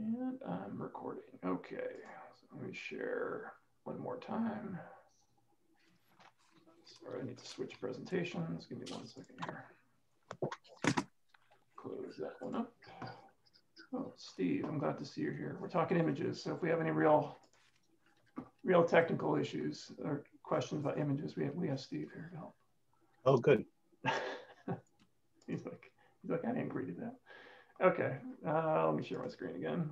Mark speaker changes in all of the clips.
Speaker 1: And I'm recording. Okay, so let me share one more time. Sorry, I need to switch presentations. Give me 1 second here. Close that one up. Oh, Steve, I'm glad to see you here. We're talking images, so if we have any real technical issues or questions about images, we have Steve here to help.
Speaker 2: Oh, good.
Speaker 1: he's like, I didn't agree to that. Okay, let me share my screen again.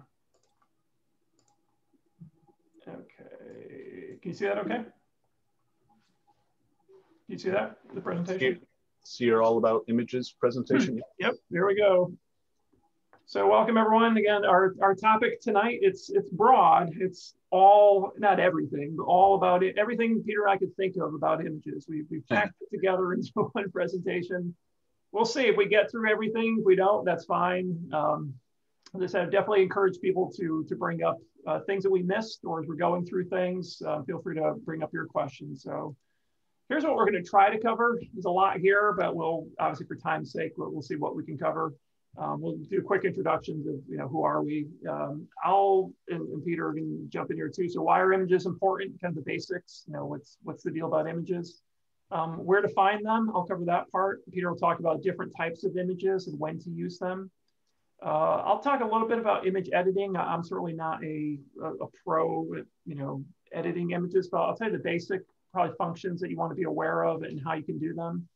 Speaker 1: Okay, can you see that okay? Can you see that, the presentation?
Speaker 2: See your all about images presentation?
Speaker 1: Yep, there we go. So welcome everyone. Again, our topic tonight, it's broad. It's all, not everything, but all about it. Everything Peter and I could think of about images. We've packed it together into one presentation. We'll see if we get through everything. If we don't, that's fine. As I said, I definitely encourage people to bring up things that we missed, or as we're going through things, feel free to bring up your questions. So here's what we're going to try to cover. There's a lot here, but we'll, obviously for time's sake, we'll see what we can cover. We'll do quick introductions of, who are we? I'll, and Peter can jump in here too. So why are images important? Kind of the basics, what's the deal about images? Where to find them, I'll cover that part. Peter will talk about different types of images and when to use them. I'll talk a little bit about image editing. I'm certainly not a pro with, editing images, but I'll tell you the basic probably functions that you want to be aware of and how you can do them.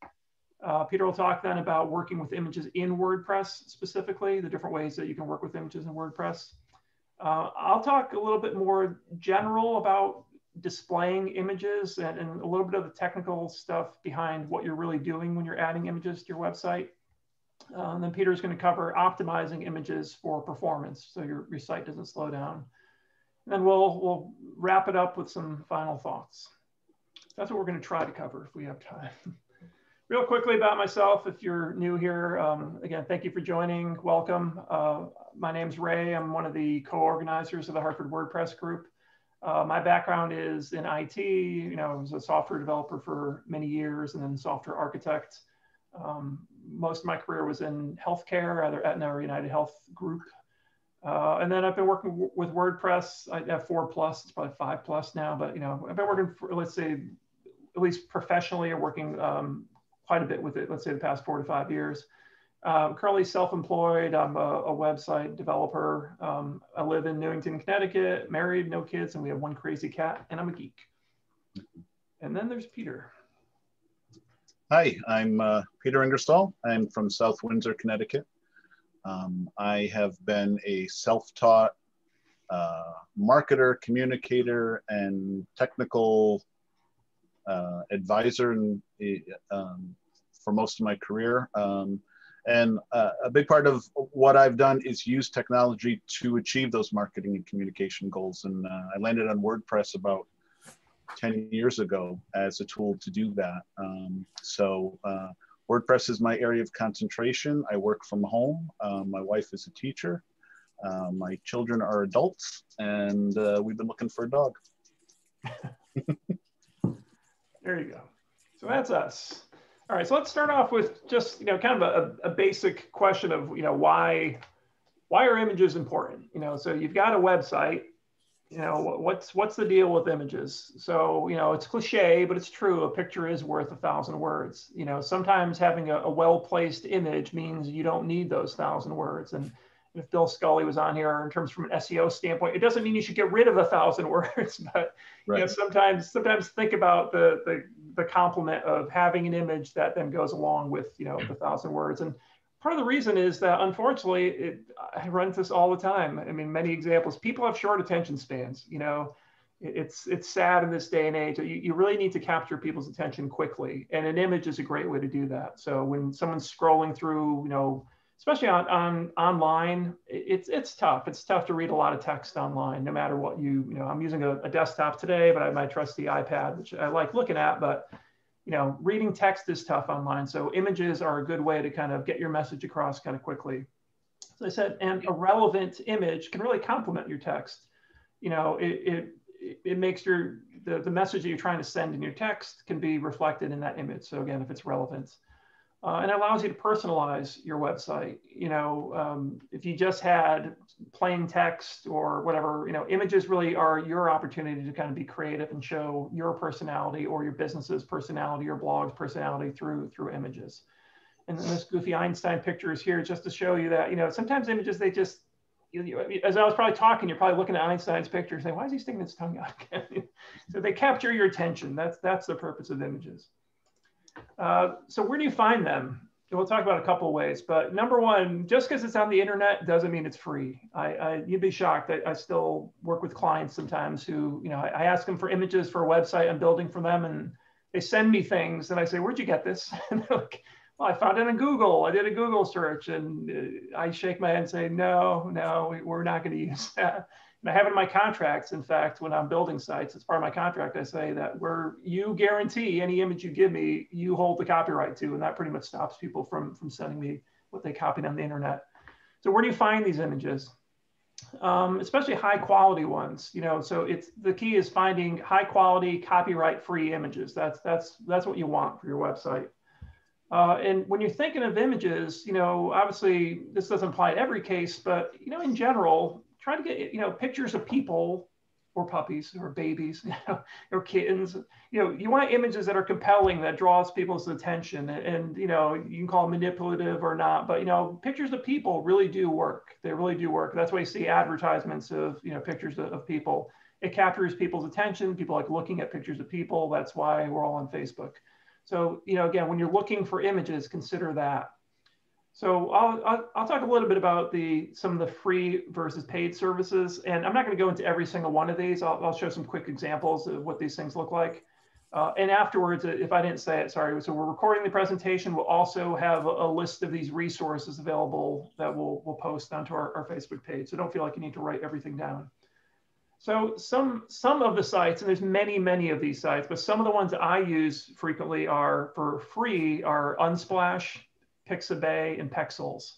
Speaker 1: Peter will talk then about working with images in WordPress, specifically the different ways that you can work with images in WordPress. I'll talk a little bit more general about displaying images and a little bit of the technical stuff behind what you're really doing when you're adding images to your website. And then Peter's going to cover optimizing images for performance, so your site doesn't slow down. And then we'll wrap it up with some final thoughts. That's what we're going to try to cover if we have time. Real quickly about myself, if you're new here, again, thank you for joining. Welcome. My name's Ray. I'm one of the co-organizers of the Hartford WordPress group. My background is in IT. I was a software developer for many years and then software architect. Most of my career was in healthcare, either Aetna or United Health Group. And then I've been working with WordPress. I have 4+, it's probably 5+ now, but I've been working for, let's say, at least professionally, or working quite a bit with it, let's say the past 4 to 5 years. Currently self-employed, I'm a website developer. I live in Newington, Connecticut, married, no kids, and we have 1 crazy cat, and I'm a geek. And then there's Peter.
Speaker 2: Hi, I'm Peter Ingersoll. I'm from South Windsor, Connecticut. I have been a self-taught marketer, communicator, and technical advisor for most of my career. And a big part of what I've done is use technology to achieve those marketing and communication goals. And I landed on WordPress about 10 years ago as a tool to do that. So WordPress is my area of concentration. I work from home. My wife is a teacher. My children are adults, and we've been looking for a dog.
Speaker 1: There you go. So that's us. All right, so let's start off with just kind of a basic question of why are images important? So you've got a website. What's the deal with images? So it's cliche, but it's true. A picture is worth 1,000 words. Sometimes having a well-placed image means you don't need those 1,000 words. And if Bill Scully was on here, in terms from an SEO standpoint, it doesn't mean you should get rid of 1,000 words, but right. Sometimes think about the complement of having an image that then goes along with the 1,000 words. And part of the reason is that, unfortunately, I run into this all the time. I mean, many examples. People have short attention spans. It's sad in this day and age. You really need to capture people's attention quickly, and an image is a great way to do that. So when someone's scrolling through, especially online, it's tough. It's tough to read a lot of text online, no matter what I'm using a desktop today, but I have my trusty iPad, which I like looking at, but reading text is tough online. So images are a good way to kind of get your message across kind of quickly. As I said, and a relevant image can really complement your text. It makes the message that you're trying to send in your text can be reflected in that image. So again, if it's relevant. And it allows you to personalize your website. If you just had plain text or whatever, images really are your opportunity to kind of be creative and show your personality or your business's personality or blog's personality through images. And then this goofy Einstein picture is here just to show you that, sometimes images, they just, as I was probably talking, you're probably looking at Einstein's picture saying, why is he sticking his tongue out again? So they capture your attention. That's the purpose of images. So where do you find them? We'll talk about a couple of ways, but number one, just because it's on the internet doesn't mean it's free. You'd be shocked that I still work with clients sometimes who, I ask them for images for a website I'm building for them, and they send me things, and I say, where'd you get this? And they're like, well, I found it on Google. I did a Google search, and I shake my head and say, no, we're not going to use that. And I have it in my contracts. In fact, when I'm building sites, it's part of my contract. I say that where you guarantee any image you give me, you hold the copyright to, and that pretty much stops people from sending me what they copied on the internet. So where do you find these images? Especially high quality ones. So the key is finding high quality, copyright-free images. That's what you want for your website. And when you're thinking of images, obviously this doesn't apply to every case, but in general, try to get pictures of people or puppies or babies, or kittens. You want images that are compelling, that draws people's attention, and you can call them manipulative or not, but pictures of people really do work. They really do work. That's why you see advertisements of pictures of people. It captures people's attention. People like looking at pictures of people. That's why we're all on Facebook. So again, when you're looking for images, consider that. So I'll talk a little bit about some of the free versus paid services, and I'm not going to go into every single one of these. I'll show some quick examples of what these things look like. And afterwards, if I didn't say it, sorry. So we're recording the presentation. We'll also have a list of these resources available that we'll post onto our Facebook page. So don't feel like you need to write everything down. So some of the sites, and there's many of these sites, but some of the ones that I use frequently are for free are Unsplash, Pixabay, and Pexels.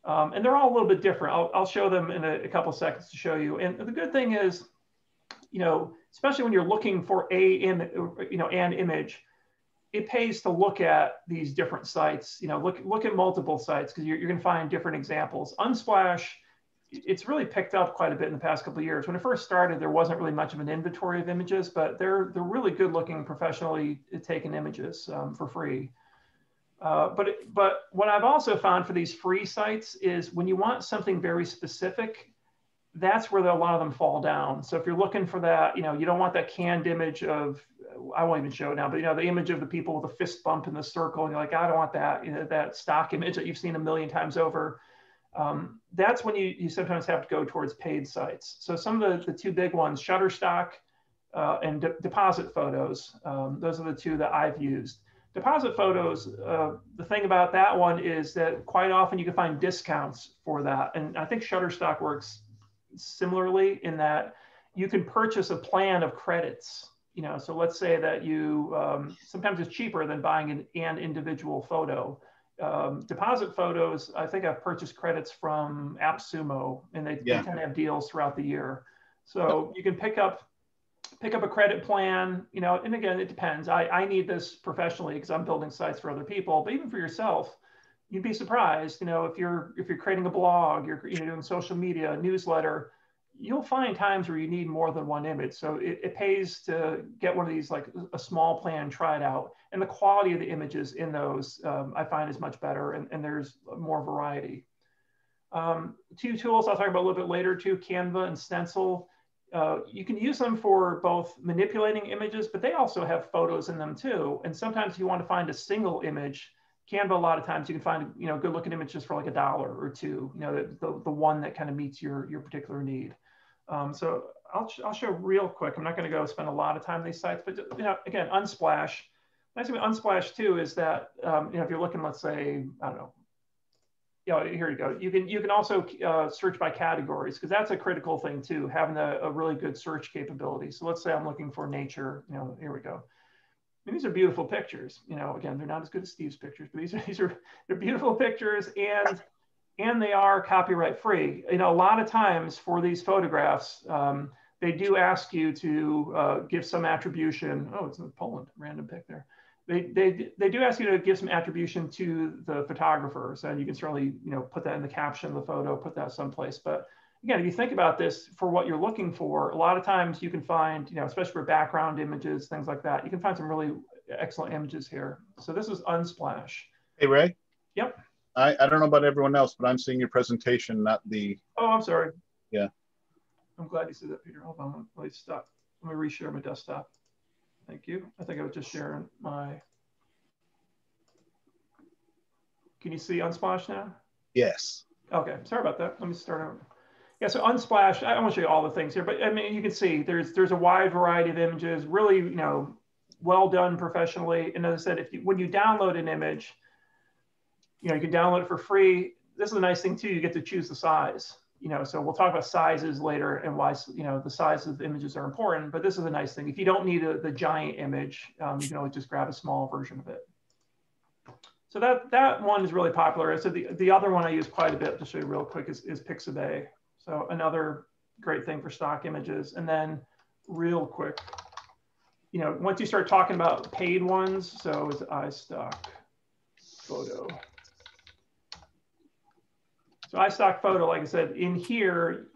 Speaker 1: And they're all a little bit different. I'll show them in a couple of seconds to show you. And the good thing is, especially when you're looking for an image, it pays to look at these different sites. Look at multiple sites, because you're going to find different examples. Unsplash, it's really picked up quite a bit in the past couple of years. When it first started, there wasn't really much of an inventory of images, but they're really good looking, professionally taken images for free. But what I've also found for these free sites is when you want something very specific, that's where a lot of them fall down. So if you're looking for that, you don't want that canned image of, I won't even show it now, but the image of the people with a fist bump in the circle, and you're like, I don't want that, that stock image that you've seen a million times over. That's when you sometimes have to go towards paid sites. So some of the two big ones, Shutterstock and Deposit Photos, those are the two that I've used. Deposit Photos, the thing about that one is that quite often you can find discounts for that. And I think Shutterstock works similarly in that you can purchase a plan of credits. So let's say that sometimes it's cheaper than buying an individual photo. Deposit Photos, I think I've purchased credits from AppSumo, and they tend to have deals throughout the year. So you can pick up a credit plan, and again, it depends. I need this professionally because I'm building sites for other people, but even for yourself, you'd be surprised, if you're creating a blog, you're doing social media, a newsletter, you'll find times where you need more than one image. So it pays to get one of these, like a small plan, try it out. And the quality of the images in those, I find, is much better, and there's more variety. Two tools I'll talk about a little bit later too, Canva and Stencil. You can use them for both manipulating images, but they also have photos in them too. And sometimes if you want to find a single image, Canva, a lot of times you can find good looking images for like $1 or $2, the one that kind of meets your particular need. So I'll show real quick. I'm not going to go spend a lot of time on these sites, but again, Unsplash. Nice thing with Unsplash too is that if you're looking, let's say, I don't know, here you go. You can also search by categories, because that's a critical thing too, having a really good search capability. So let's say I'm looking for nature. Here we go. And these are beautiful pictures. Again, they're not as good as Steve's pictures, but they're beautiful pictures, and they are copyright free. A lot of times for these photographs, they do ask you to give some attribution. Oh, it's in Poland, random pic there. They do ask you to give some attribution to the photographer, so you can certainly put that in the caption of the photo, put that someplace. But again, if you think about this for what you're looking for, a lot of times you can find, especially for background images, things like that, you can find some really excellent images here. So this is Unsplash.
Speaker 2: Hey, Ray.
Speaker 1: Yep.
Speaker 2: I don't know about everyone else, but I'm seeing your presentation, not the.
Speaker 1: Oh, I'm sorry.
Speaker 2: Yeah.
Speaker 1: I'm glad you said that, Peter. Hold on. Let me stop. Let me reshare my desktop. Thank you. I think I was just sharing my. Can you see Unsplash now?
Speaker 2: Yes.
Speaker 1: Okay. Sorry about that. Let me start over. Yeah. So Unsplash. I won't show you all the things here, but I mean, you can see there's a wide variety of images. Really, well done professionally. And as I said, when you download an image, you can download it for free. This is a nice thing too. You get to choose the size. So we'll talk about sizes later and why the size of the images are important. But this is a nice thing. If you don't need the giant image, you can always just grab a small version of it. So that one is really popular. So the other one I use quite a bit to show you real quick is Pixabay. So another great thing for stock images. And then real quick, once you start talking about paid ones, so it's iStock Photo. So iStock Photo, like I said, in here,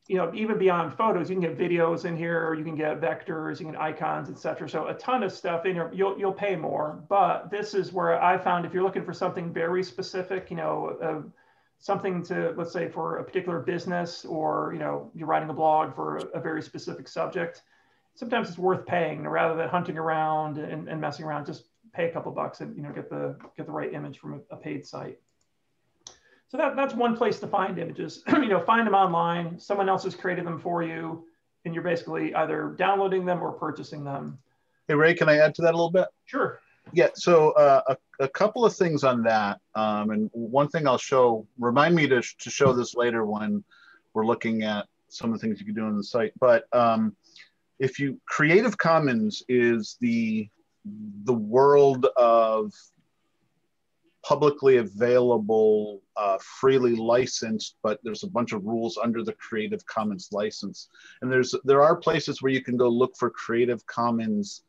Speaker 1: even beyond photos, you can get videos in here, you can get vectors, you can get icons, etc. So a ton of stuff in here. You'll pay more, but this is where I found if you're looking for something very specific, something to, let's say, for a particular business, or you're writing a blog for a very specific subject, sometimes it's worth paying rather than hunting around and messing around. Just pay a couple bucks and get the right image from a paid site. So that's one place to find images. Find them online. Someone else has created them for you, and you're basically either downloading them or purchasing them.
Speaker 2: Hey, Ray, can I add to that a little bit?
Speaker 1: Sure.
Speaker 2: Yeah, so a couple of things on that. And one thing I'll show, remind me to show this later when we're looking at some of the things you can do on the site. But if you, Creative Commons is the world of publicly available, freely licensed, but there's a bunch of rules under the Creative Commons license. And there are places where you can go look for Creative Commons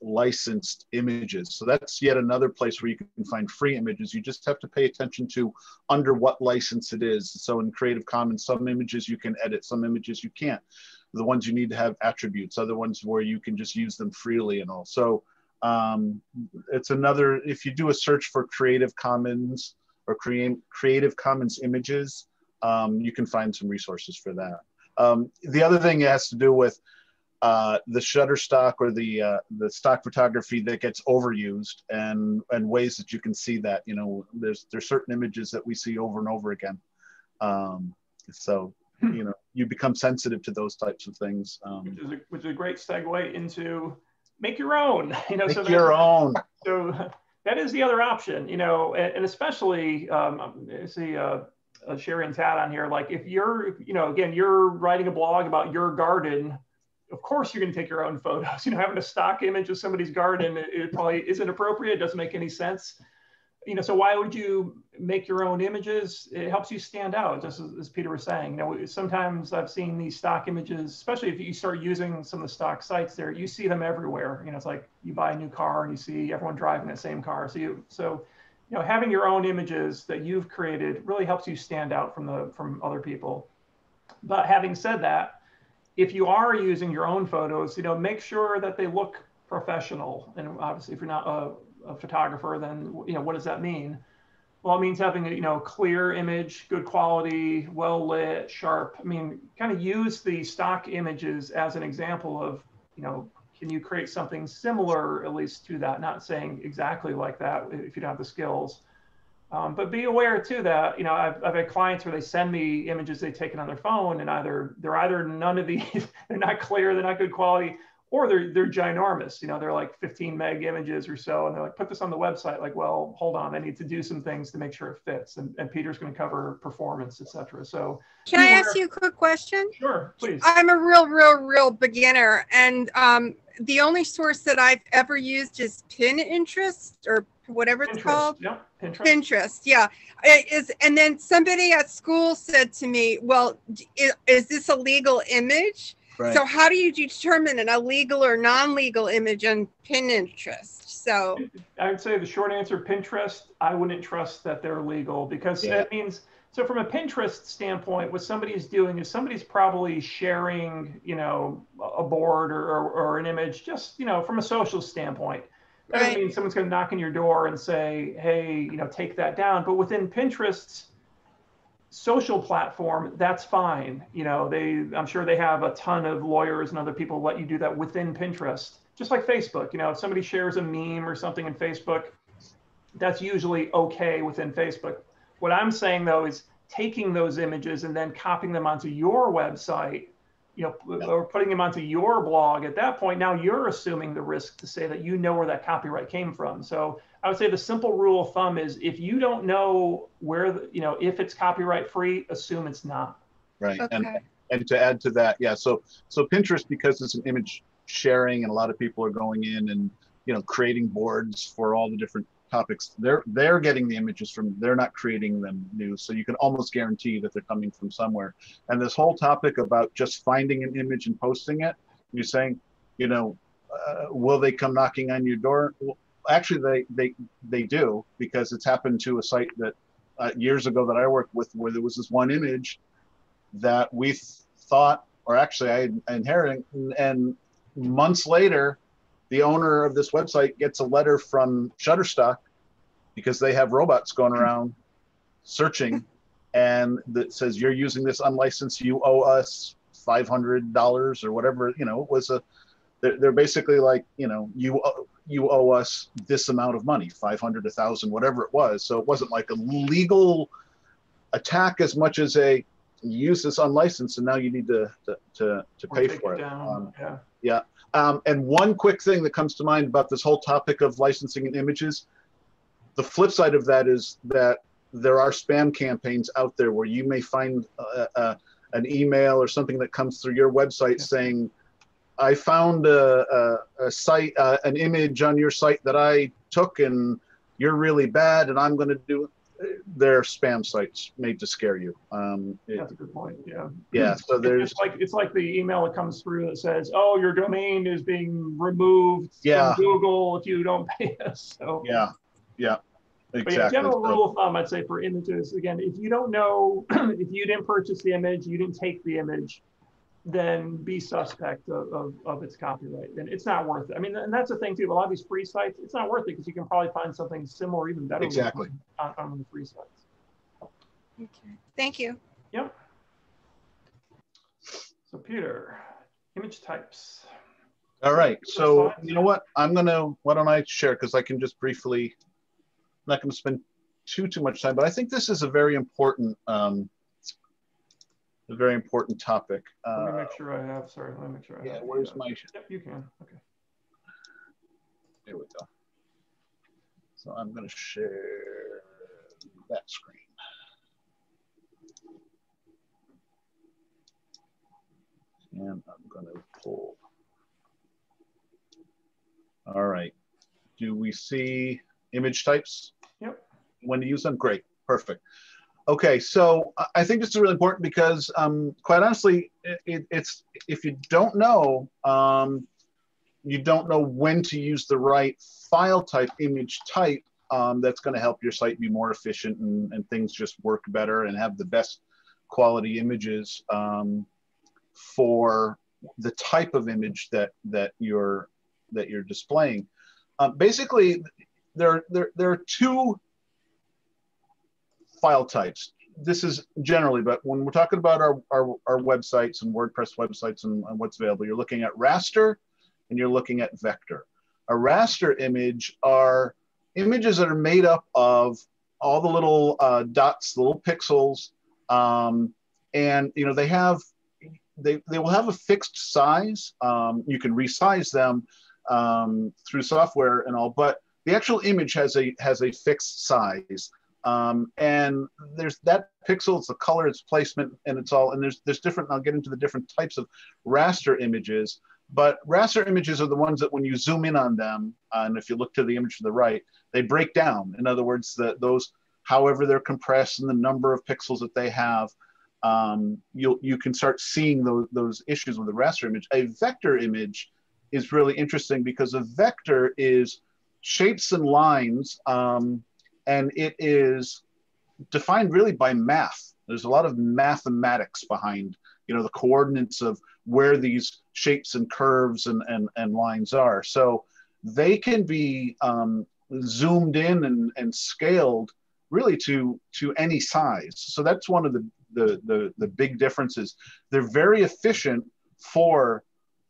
Speaker 2: licensed images. So that's yet another place where you can find free images. You just have to pay attention to under what license it is. So in Creative Commons, some images you can edit, some images you can't. The ones you need to have attributes, other ones where you can just use them freely and all. So it's another, if you do a search for Creative Commons or Creative Commons images, you can find some resources for that. The other thing has to do with the Shutterstock or the stock photography that gets overused, and ways that you can see that. There's certain images that we see over and over again. So you become sensitive to those types of things.
Speaker 1: Which is a great segue into make your own.
Speaker 2: Make your own.
Speaker 1: So that is the other option. And especially see Sherry and Tad on here. Like if you're, again, you're writing a blog about your garden. Of course, you're going to take your own photos. Having a stock image of somebody's garden, it probably isn't appropriate. It doesn't make any sense. So why would you make your own images? It helps you stand out, just as Peter was saying. Sometimes I've seen these stock images, especially if you start using some of the stock sites there, you see them everywhere. It's like you buy a new car and you see everyone driving that same car. So having your own images that you've created really helps you stand out from other people. But having said that, if you are using your own photos, make sure that they look professional. And obviously, if you're not a photographer, then what does that mean? Well, it means having a clear image, good quality, well lit, sharp. I mean, kind of use the stock images as an example of can you create something similar at least to that? Not saying exactly like that if you don't have the skills, but be aware too that I've had clients where they send me images they've taken on their phone, and they're either none of these, they're not clear, they're not good quality, or they're ginormous. They're like 15 meg images or so, and they're like, put this on the website. Like, well, hold on, I need to do some things to make sure it fits. And Peter's going to cover performance, etc. So,
Speaker 3: can I ask you a quick question?
Speaker 1: Sure, please.
Speaker 3: I'm a real beginner, and the only source that I've ever used is Pinterest or whatever it's called.
Speaker 1: Yeah,
Speaker 3: Pinterest. Yeah. And then somebody at school said to me, "Well, is this a legal image?"
Speaker 2: Right.
Speaker 3: So how do you determine an illegal or non-legal image on Pinterest? So
Speaker 1: I would say the short answer, Pinterest, I wouldn't trust that they're legal, because that means, so from a Pinterest standpoint, what somebody's doing is somebody's probably sharing, a board or an image, just, from a social standpoint. That doesn't mean someone's going to knock on your door and say, hey, take that down. But within Pinterest's social platform, that's fine. I'm sure they have a ton of lawyers and other people let you do that within Pinterest. Just like Facebook, if somebody shares a meme or something in Facebook, that's usually okay within Facebook. What I'm saying though is taking those images and then copying them onto your website, or putting them onto your blog. At that point, now you're assuming the risk to say that where that copyright came from. So I would say the simple rule of thumb is if you don't know where, if it's copyright free, assume it's not.
Speaker 2: Right.
Speaker 3: okay.
Speaker 2: And to add to that, so Pinterest, because it's an image sharing and a lot of people are going in and creating boards for all the different topics, they're getting the images from, they're not creating them new, so you can almost guarantee that they're coming from somewhere. And this whole topic about just finding an image and posting it, you're saying, will they come knocking on your door? Well, actually they do, because it's happened to a site that years ago that I worked with, where there was this one image that we thought, or actually I inherited, and months later, the owner of this website gets a letter from Shutterstock, because they have robots going around searching, and that says, you're using this unlicensed, you owe us $500 or whatever. It was they're basically like, you owe us this amount of money, 500, 1,000, whatever it was. So it wasn't like a legal attack as much as a, use this unlicensed and now you need to pay for it. And one quick thing that comes to mind about this whole topic of licensing and images, the flip side of that is that there are spam campaigns out there where you may find an email or something that comes through your website saying, I found a site, an image on your site that I took and you're really bad and I'm going to do. They're spam sites made to scare you.
Speaker 1: That's a good point.
Speaker 2: So there's
Speaker 1: it's like the email that comes through that says, "Oh, your domain is being removed from Google if you don't pay us." So
Speaker 2: exactly.
Speaker 1: But general rule of thumb, I'd say for images, again, if you don't know, if you didn't purchase the image, you didn't take the image, then be suspect of its copyright. Then it's not worth it. I mean, and that's the thing too. A lot of these free sites, it's not worth it because you can probably find something similar, even better.
Speaker 2: Exactly.
Speaker 1: On the free sites.
Speaker 3: Okay. Thank you.
Speaker 1: Yep. So Peter, image types.
Speaker 2: All right. So you know what? Why don't I share, because I can just briefly, I'm not going to spend too much time, but I think this is a very important topic.
Speaker 1: Let me make sure I have. Sorry, let me make sure I have.
Speaker 2: Where's my?
Speaker 1: Yep, you can. Okay.
Speaker 2: There we go. So I'm going to share that screen. And I'm going to pull. All right. Do we see image types?
Speaker 1: Yep.
Speaker 2: When to use them? Great. Perfect. Okay, so I think this is really important because, quite honestly, it's if you don't know when to use the right file type, image type, that's going to help your site be more efficient and things just work better and have the best quality images for the type of image that you're displaying. Basically, there are two file types. This is generally, but when we're talking about our websites and WordPress websites and what's available, you're looking at raster and you're looking at vector. A raster image are images that are made up of all the little dots, the little pixels, and they will have a fixed size. You can resize them through software and all, but the actual image has a fixed size. And there's that pixel, it's the color, it's placement, and it's all, and there's different, I'll get into the different types of raster images, but raster images are the ones that when you zoom in on them, and if you look to the image to the right, they break down. In other words, those, however they're compressed and the number of pixels that they have, you can start seeing those issues with the raster image. A vector image is really interesting because a vector is shapes and lines, and it is defined really by math. There's a lot of mathematics behind, the coordinates of where these shapes and curves and lines are. So they can be zoomed in and scaled really to any size. So that's one of the big differences. They're very efficient for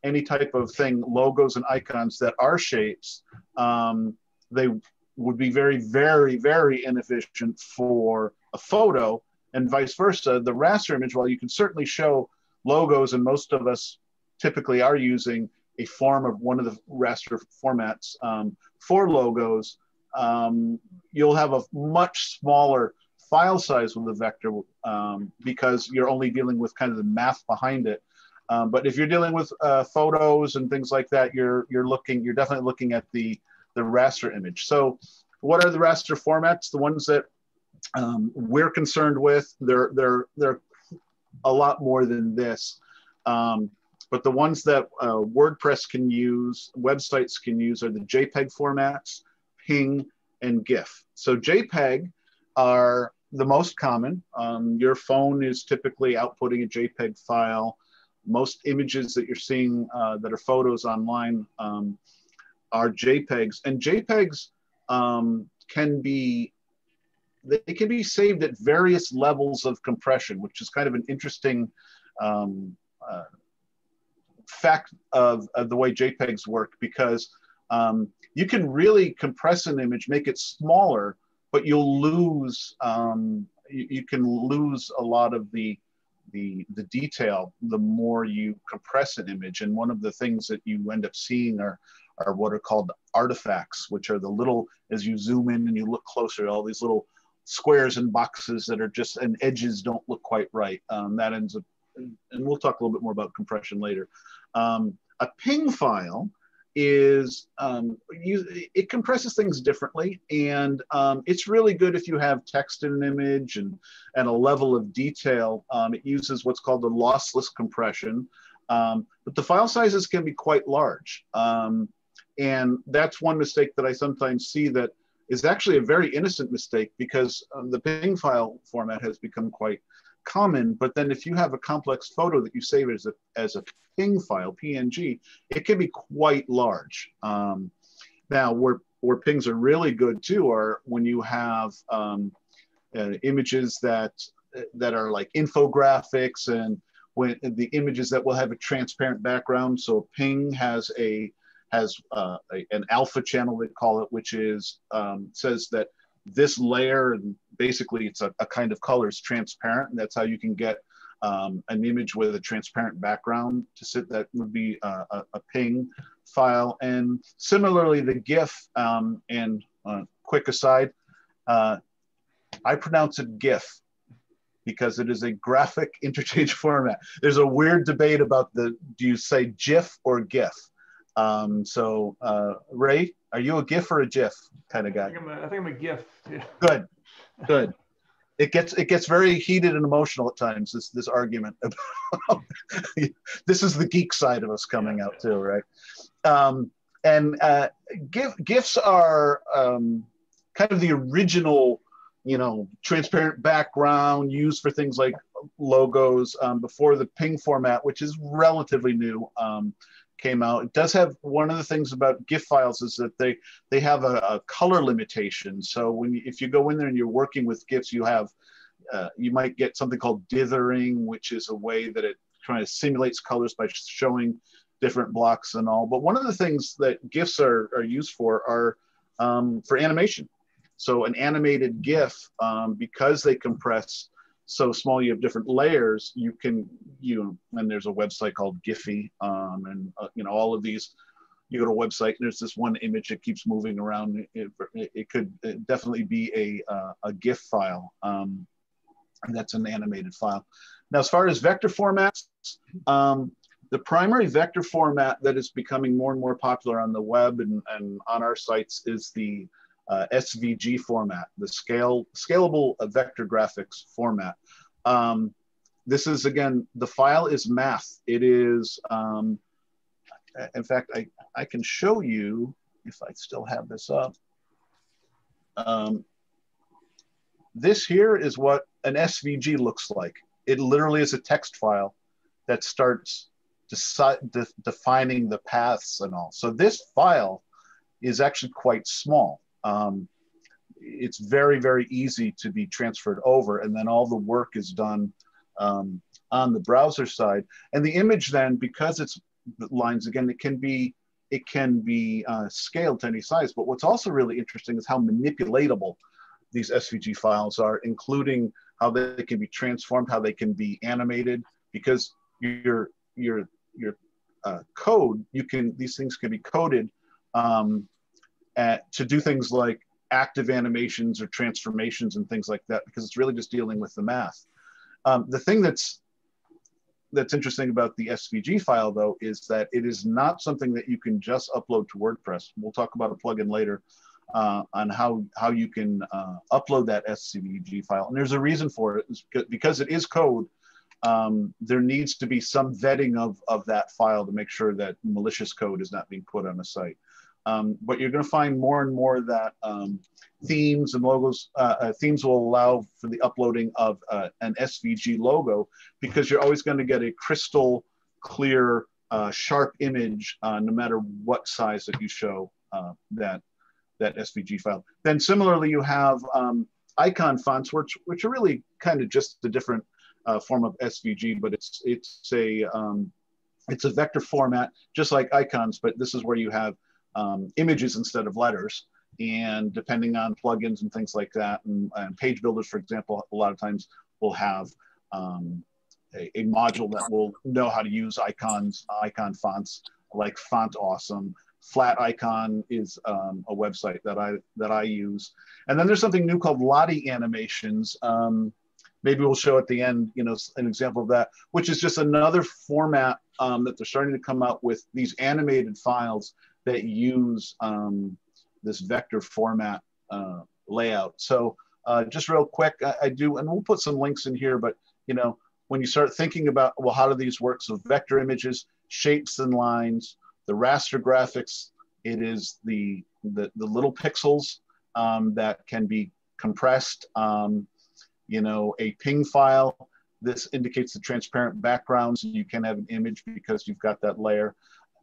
Speaker 2: any type of thing, logos and icons that are shapes. They would be very, very, very inefficient for a photo, and vice versa. The raster image, while you can certainly show logos, and most of us typically are using a form of one of the raster formats for logos, you'll have a much smaller file size with a vector because you're only dealing with kind of the math behind it. But if you're dealing with photos and things like that, you're definitely looking at the raster image. So what are the raster formats? The ones that we're concerned with, they're a lot more than this. But the ones that WordPress can use, websites can use, are the JPEG formats, PNG, and GIF. So JPEG are the most common. Your phone is typically outputting a JPEG file. Most images that you're seeing that are photos online are JPEGs, and JPEGs can be saved at various levels of compression, which is kind of an interesting fact of the way JPEGs work, because you can really compress an image, make it smaller, but you'll lose you can lose a lot of the detail the more you compress an image. And one of the things that you end up seeing are what are called artifacts, which are the little, as you zoom in and you look closer, all these little squares and boxes that are just, and edges don't look quite right. That ends up, and we'll talk a little bit more about compression later. A PNG file is, it compresses things differently, and it's really good if you have text in an image and a level of detail. It uses what's called the lossless compression, but the file sizes can be quite large. And that's one mistake that I sometimes see that is actually a very innocent mistake, because the PNG file format has become quite common. But then if you have a complex photo that you save as a PNG file, PNG, it can be quite large. Now, where PNGs are really good too are when you have images that are like infographics, and when the images that will have a transparent background. So PNG has an alpha channel, they call it, which is says that this layer, and basically it's a kind of color, is transparent, and that's how you can get an image with a transparent background to sit. That would be a PNG file. And similarly, the GIF, and quick aside, I pronounce it GIF because it is a graphic interchange format. There's a weird debate about do you say GIF or GIF? So Ray, are you a GIF or a GIF kind of guy?
Speaker 1: I think I'm a GIF. Yeah.
Speaker 2: Good. It gets very heated and emotional at times, this argument about this is the geek side of us coming out too, right? And GIFs are kind of the original, transparent background used for things like logos before the PNG format, which is relatively new, came out. It does have, one of the things about GIF files is that they have a color limitation. So if you go in there and you're working with GIFs, you might get something called dithering, which is a way that it kind of simulates colors by showing different blocks and all. But one of the things that GIFs are used for are for animation. So an animated GIF, because they compress so small, you have different layers, and there's a website called Giphy, and all of these, you go to a website and there's this one image that keeps moving around. It could definitely be a GIF file, and that's an animated file. Now, as far as vector formats, the primary vector format that is becoming more and more popular on the web and on our sites is the SVG format, the scalable vector graphics format. this is, again, the file is math. It is, in fact, I can show you if I still have this up. This here is what an SVG looks like. It literally is a text file that starts defining the paths and all. So this file is actually quite small. It's very, very easy to be transferred over, and then all the work is done on the browser side. And the image then, because it's lines, again, it can be scaled to any size. But what's also really interesting is how manipulatable these SVG files are, including how they can be transformed, how they can be animated, because your code, these things can be coded to do things like active animations or transformations and things like that, because it's really just dealing with the math. The thing that's interesting about the SVG file, though, is that it is not something that you can just upload to WordPress. We'll talk about a plugin later on how you can upload that SVG file. And there's a reason for it, because it is code. There needs to be some vetting of that file to make sure that malicious code is not being put on a site. But you're going to find more and more that themes and logos, themes will allow for the uploading of an SVG logo, because you're always going to get a crystal clear, sharp image no matter what size that you show that SVG file. Then similarly, you have icon fonts, which are really kind of just a different form of SVG, but it's a vector format, just like icons, but this is where you have images instead of letters. And depending on plugins and things like that, and page builders, for example, a lot of times will have a module that will know how to use icon fonts like Font Awesome. Flat Icon is a website that I use. And then there's something new called Lottie Animations. Maybe we'll show at the end, an example of that, which is just another format that they're starting to come out with, these animated files that use this vector format layout. So just real quick, I do, and we'll put some links in here, but when you start thinking about, well, how do these work? So vector images, shapes and lines, the raster graphics, it is the little pixels that can be compressed. A ping file, this indicates the transparent background, so you can have an image because you've got that layer.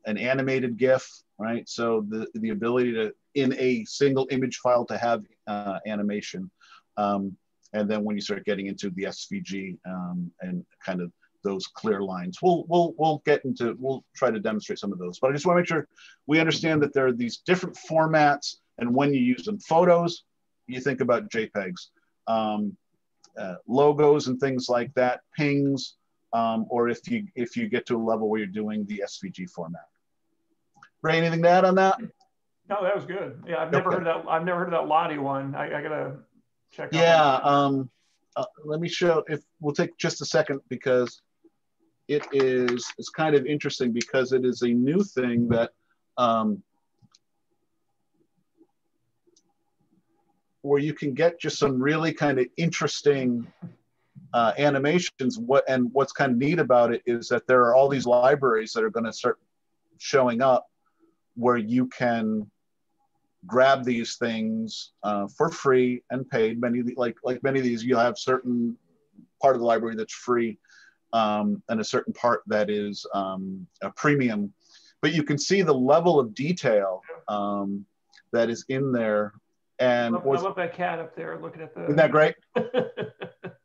Speaker 2: An animated GIF, right? So the ability to, in a single image file, to have animation. And then when you start getting into the SVG and kind of those clear lines, we'll try to demonstrate some of those. But I just want to make sure we understand that there are these different formats, and when you use them, photos, you think about JPEGs, logos and things like that, pings, or if you get to a level where you're doing the SVG format. Ray, anything to add on that?
Speaker 1: No, that was good. Yeah, I've never heard of that. I've never heard of that Lottie one. I gotta check out.
Speaker 2: Yeah, let me show. If we'll take just a second, because it's kind of interesting, because it is a new thing that where you can get just some really kind of interesting animations. What's kind of neat about it is that there are all these libraries that are going to start showing up, where you can grab these things for free and paid. Like many of these, you'll have certain part of the library that's free and a certain part that is a premium. But you can see the level of detail that is in there. And
Speaker 1: I love that cat up there looking at the.
Speaker 2: Isn't that great?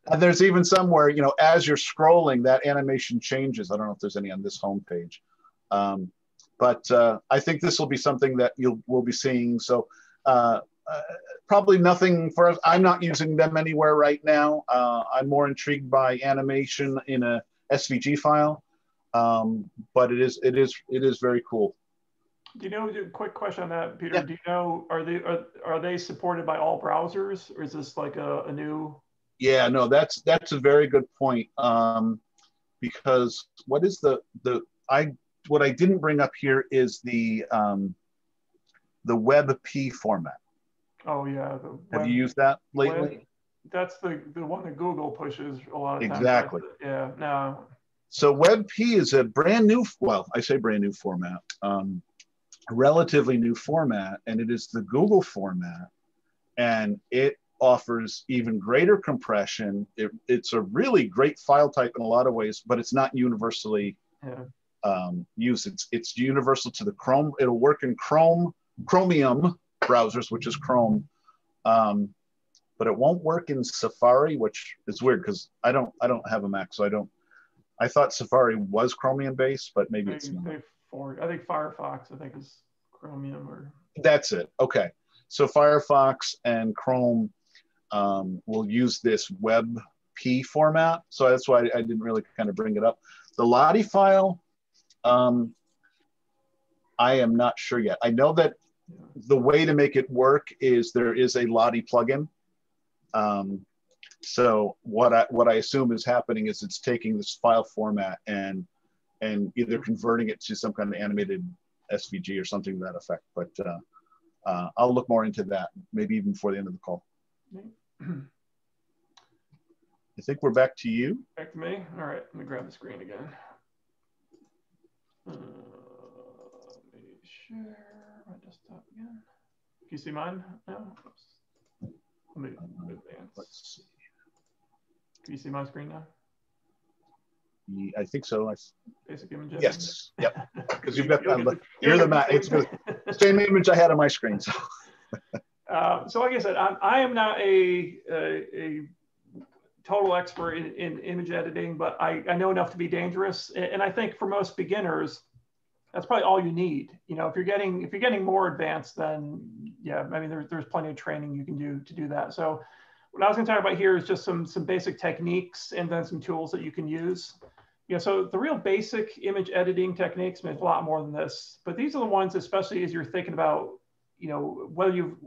Speaker 2: And there's even some where, as you're scrolling, that animation changes. I don't know if there's any on this homepage. But I think this will be something that we'll be seeing. So probably nothing for us. I'm not using them anywhere right now. I'm more intrigued by animation in a SVG file, but it is very cool.
Speaker 1: Do you know? Quick question on that, Peter.
Speaker 2: Yeah.
Speaker 1: Do you know, are they supported by all browsers, or is this like a new?
Speaker 2: Yeah, no, that's a very good point. Because what is what I didn't bring up here is the WebP format.
Speaker 1: Oh yeah.
Speaker 2: Have you used that lately?
Speaker 1: That's the one that Google pushes a lot of times.
Speaker 2: Exactly.
Speaker 1: Yeah, no.
Speaker 2: So WebP is a brand new, well, I say brand new format, relatively new format, and it is the Google format, and it offers even greater compression. It's a really great file type in a lot of ways, but it's not universally used. It's universal to the Chrome. It'll work in Chromium browsers, which is Chrome, but it won't work in Safari, which is weird because I don't have a Mac, so I thought Safari was Chromium based, but maybe it's not.
Speaker 1: I think Firefox, I think, is Chromium or.
Speaker 2: That's it. Okay. So Firefox and Chrome will use this WebP format. So that's why I didn't really kind of bring it up. The Lottie file, I am not sure yet. I know that the way to make it work is there is a Lottie plugin. So what I assume is happening is it's taking this file format and either converting it to some kind of animated SVG or something to that effect. But I'll look more into that, maybe even before the end of the call. I think we're back to you.
Speaker 1: Back to me. All right, let me grab the screen again. Let me share my desktop again. Can you see mine now? Oops. Let me advance.
Speaker 2: Let's see.
Speaker 1: Can you see my screen now?
Speaker 2: I think so.
Speaker 1: Basic image.
Speaker 2: Yes. Yep. Because you've got you're the Mac. It's the same image I had on my screen. So.
Speaker 1: So like I said, I am not a total expert in image editing, but I know enough to be dangerous. And I think for most beginners, that's probably all you need. You know, if you're getting more advanced, then yeah, I mean, there's plenty of training you can do to do that. So what I was going to talk about here is just some basic techniques and then some tools that you can use. Yeah, so the real basic image editing techniques, I mean, it's a lot more than this, but these are the ones, especially as you're thinking about, you know, whether you've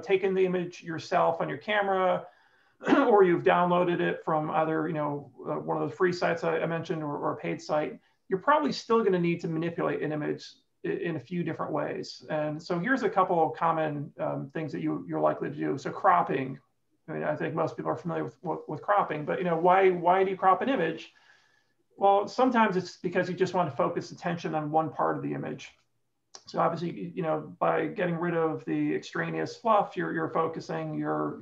Speaker 1: taken the image yourself on your camera, or you've downloaded it from either, you know, one of those free sites I mentioned or a paid site. You're probably still going to need to manipulate an image in a few different ways. And so here's a couple of common things that you're likely to do. So cropping. I mean, I think most people are familiar with cropping, but you know, why do you crop an image? Well, sometimes it's because you just want to focus attention on one part of the image. So obviously, you know, by getting rid of the extraneous fluff, you're focusing your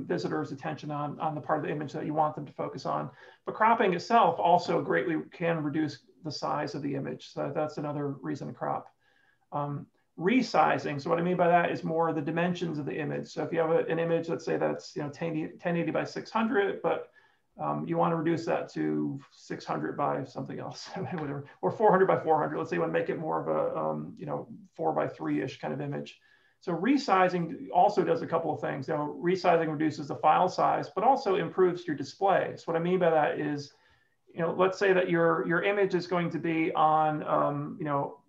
Speaker 1: visitor's attention on the part of the image that you want them to focus on. But cropping itself also greatly can reduce the size of the image. So that's another reason to crop. Resizing. So what I mean by that is more the dimensions of the image. So if you have an image, let's say that's, you know, 1080 by 600, but you want to reduce that to 600 by something else, whatever, or 400 by 400. Let's say you want to make it more of a, you know, 4 by 3-ish kind of image. So resizing also does a couple of things. You know, resizing reduces the file size, but also improves your display. So what I mean by that is, you know, let's say that your image is going to be on, you know,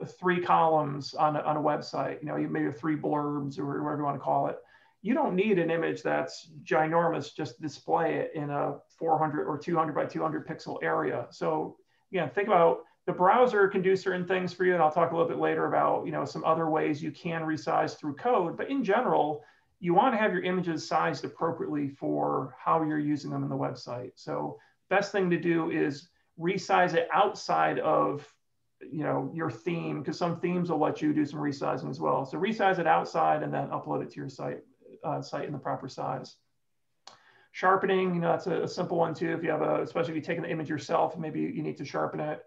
Speaker 1: 3 columns on a website. You know, you maybe have 3 blurbs or whatever you want to call it. You don't need an image that's ginormous, just display it in a 400 or 200 by 200 pixel area. So again, think about the browser can do certain things for you. And I'll talk a little bit later about, you know, some other ways you can resize through code. But in general, you want to have your images sized appropriately for how you're using them in the website. So best thing to do is resize it outside of, you know, your theme, because some themes will let you do some resizing as well. So resize it outside and then upload it to your site in the proper size. Sharpening, you know, that's a simple one too. If you have especially if you're taking the image yourself, maybe you need to sharpen it.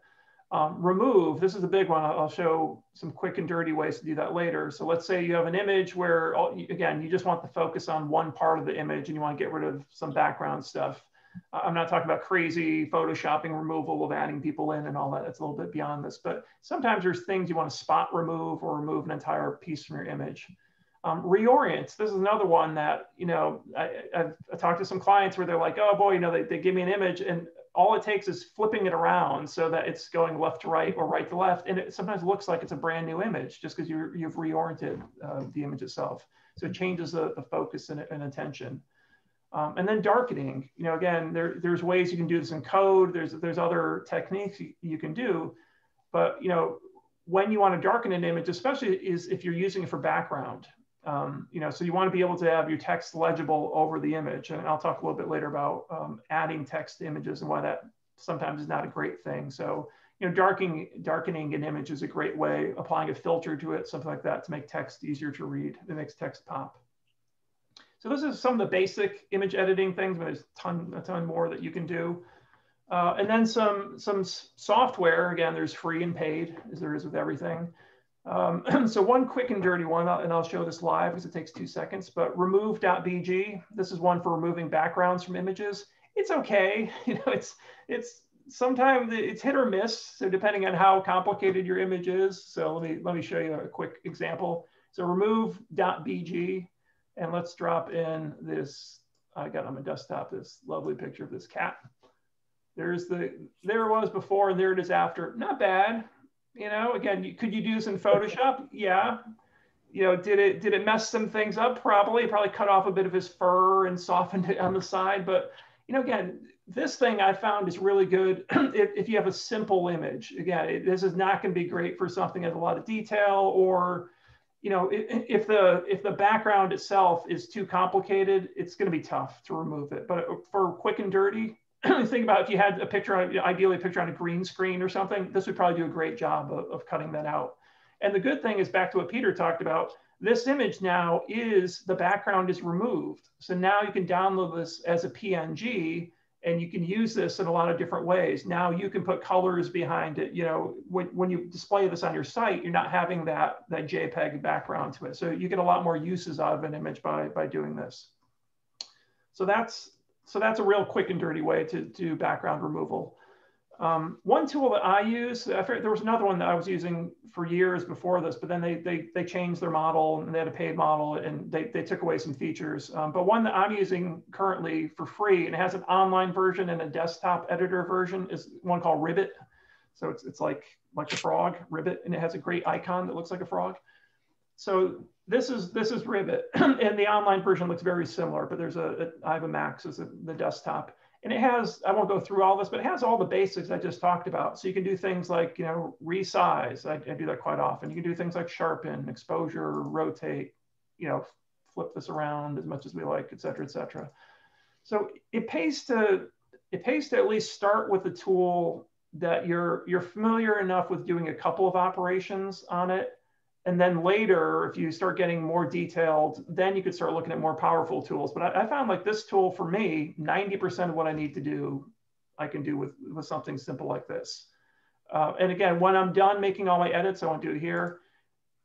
Speaker 1: Remove, this is a big one. I'll show some quick and dirty ways to do that later. So let's say you have an image where, again, you just want to focus on one part of the image and you want to get rid of some background stuff. I'm not talking about crazy photoshopping removal of adding people in and all that. It's a little bit beyond this, but sometimes there's things you want to spot remove or remove an entire piece from your image. Reorient. This is another one that, you know, I've talked to some clients where they're like, oh boy, you know, they give me an image and all it takes is flipping it around so that it's going left to right or right to left. And it sometimes looks like it's a brand new image just because you've reoriented the image itself. So it changes the focus and attention. And then darkening, you know, again, there's ways you can do this in code. There's other techniques you can do, but, you know, when you want to darken an image, especially is if you're using it for background. So you want to be able to have your text legible over the image. And I'll talk a little bit later about adding text to images and why that sometimes is not a great thing. So, darkening an image is a great way, applying a filter to it, something like that, to make text easier to read. It makes text pop. So those are some of the basic image editing things, but there's a ton more that you can do. And then some software, again, there's free and paid, as there is with everything. So one quick and dirty one, and I'll show this live because it takes 2 seconds, but remove.bg. This is one for removing backgrounds from images. It's okay. It's sometimes it's hit or miss. So depending on how complicated your image is. So let me show you a quick example. So remove.bg, and let's drop in this. I got on my desktop this lovely picture of this cat. There it was before, and there it is after. Not bad. Again, could you do this in Photoshop? Yeah. Did it mess some things up? Probably cut off a bit of his fur and softened it on the side. But, again, this thing I found is really good if you have a simple image. Again, this is not going to be great for something that has a lot of detail, or, if the background itself is too complicated, it's going to be tough to remove it. But for quick and dirty, think about if you had a picture, ideally a picture on a green screen or something, this would probably do a great job of cutting that out. And the good thing is, back to what Peter talked about, this image now the background is removed. So now you can download this as a PNG, and you can use this in a lot of different ways. Now you can put colors behind it. When you display this on your site, you're not having that JPEG background to it. So you get a lot more uses out of an image by doing this. So that's a real quick and dirty way to do background removal. One tool that I use, there was another one that I was using for years before this, but then they changed their model, and they had a paid model, and they took away some features. But one that I'm using currently for free, and it has an online version and a desktop editor version, is one called Ribbit. So it's like a frog, Ribbit, and it has a great icon that looks like a frog. So this is Ribbit, and the online version looks very similar, but I have a Mac, so it's the desktop. And it has, I won't go through all this, but it has all the basics I just talked about. So you can do things like, resize. I do that quite often. You can do things like sharpen, exposure, rotate, flip this around as much as we like, et cetera, et cetera. So it pays to at least start with a tool that you're familiar enough with doing a couple of operations on it. And then later, if you start getting more detailed, then you could start looking at more powerful tools. But I found like this tool, for me, 90% of what I need to do, I can do with something simple like this. And again, when I'm done making all my edits, I won't do it here.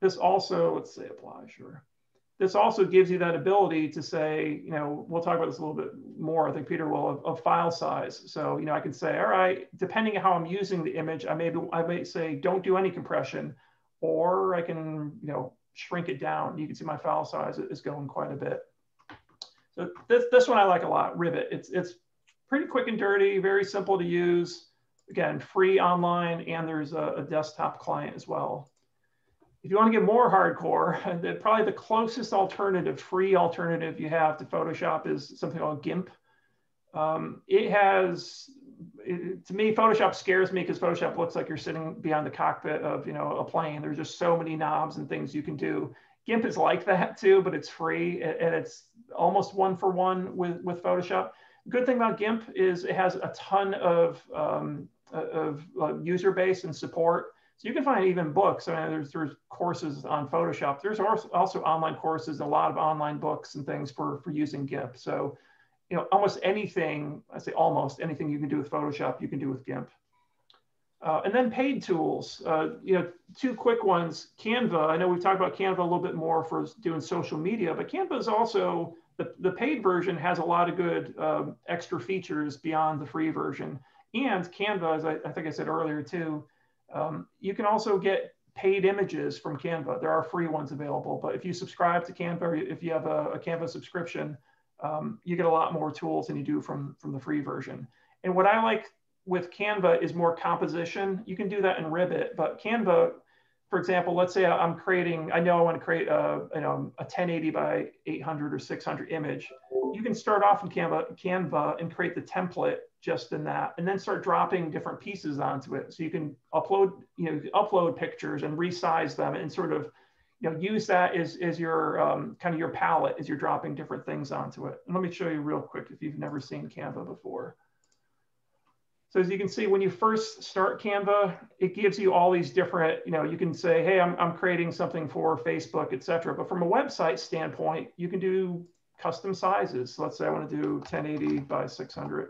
Speaker 1: This also, let's say apply, sure. This also gives you that ability to say, we'll talk about this a little bit more, I think Peter will, of file size. So, I can say, all right, depending on how I'm using the image, I may say, don't do any compression. Or I can, shrink it down. You can see my file size is going quite a bit. So this one I like a lot, Ribbit. It's pretty quick and dirty, very simple to use. Again, free online, and there's a desktop client as well. If you want to get more hardcore, probably the closest alternative, free alternative you have to Photoshop is something called GIMP. To me, Photoshop scares me because Photoshop looks like you're sitting behind the cockpit of a plane. There's just so many knobs and things you can do. GIMP is like that too, but it's free, and it's almost one-for-one with Photoshop. Good thing about GIMP is it has a ton of user base and support. So you can find even books. I mean, there's courses on Photoshop. There's also online courses, a lot of online books and things for using GIMP. So almost anything, I say almost anything you can do with Photoshop, you can do with GIMP. And then paid tools, two quick ones. Canva, I know we've talked about Canva a little bit more for doing social media, but Canva is also, the paid version has a lot of good extra features beyond the free version. And Canva, as I think I said earlier too, you can also get paid images from Canva. There are free ones available, but if you subscribe to Canva, or if you have a Canva subscription, you get a lot more tools than you do from the free version. And what I like with Canva is more composition. You can do that in Ribbit, but Canva, for example, let's say I know I want to create a 1080 by 800 or 600 image. You can start off in Canva and create the template just in that, and then start dropping different pieces onto it. So you can upload pictures and resize them and sort of use that as your kind of your palette as you're dropping different things onto it. And let me show you real quick if you've never seen Canva before. So as you can see, when you first start Canva, it gives you all these different, you can say, hey, I'm creating something for Facebook, et cetera. But from a website standpoint, you can do custom sizes. So let's say I want to do 1080 by 600.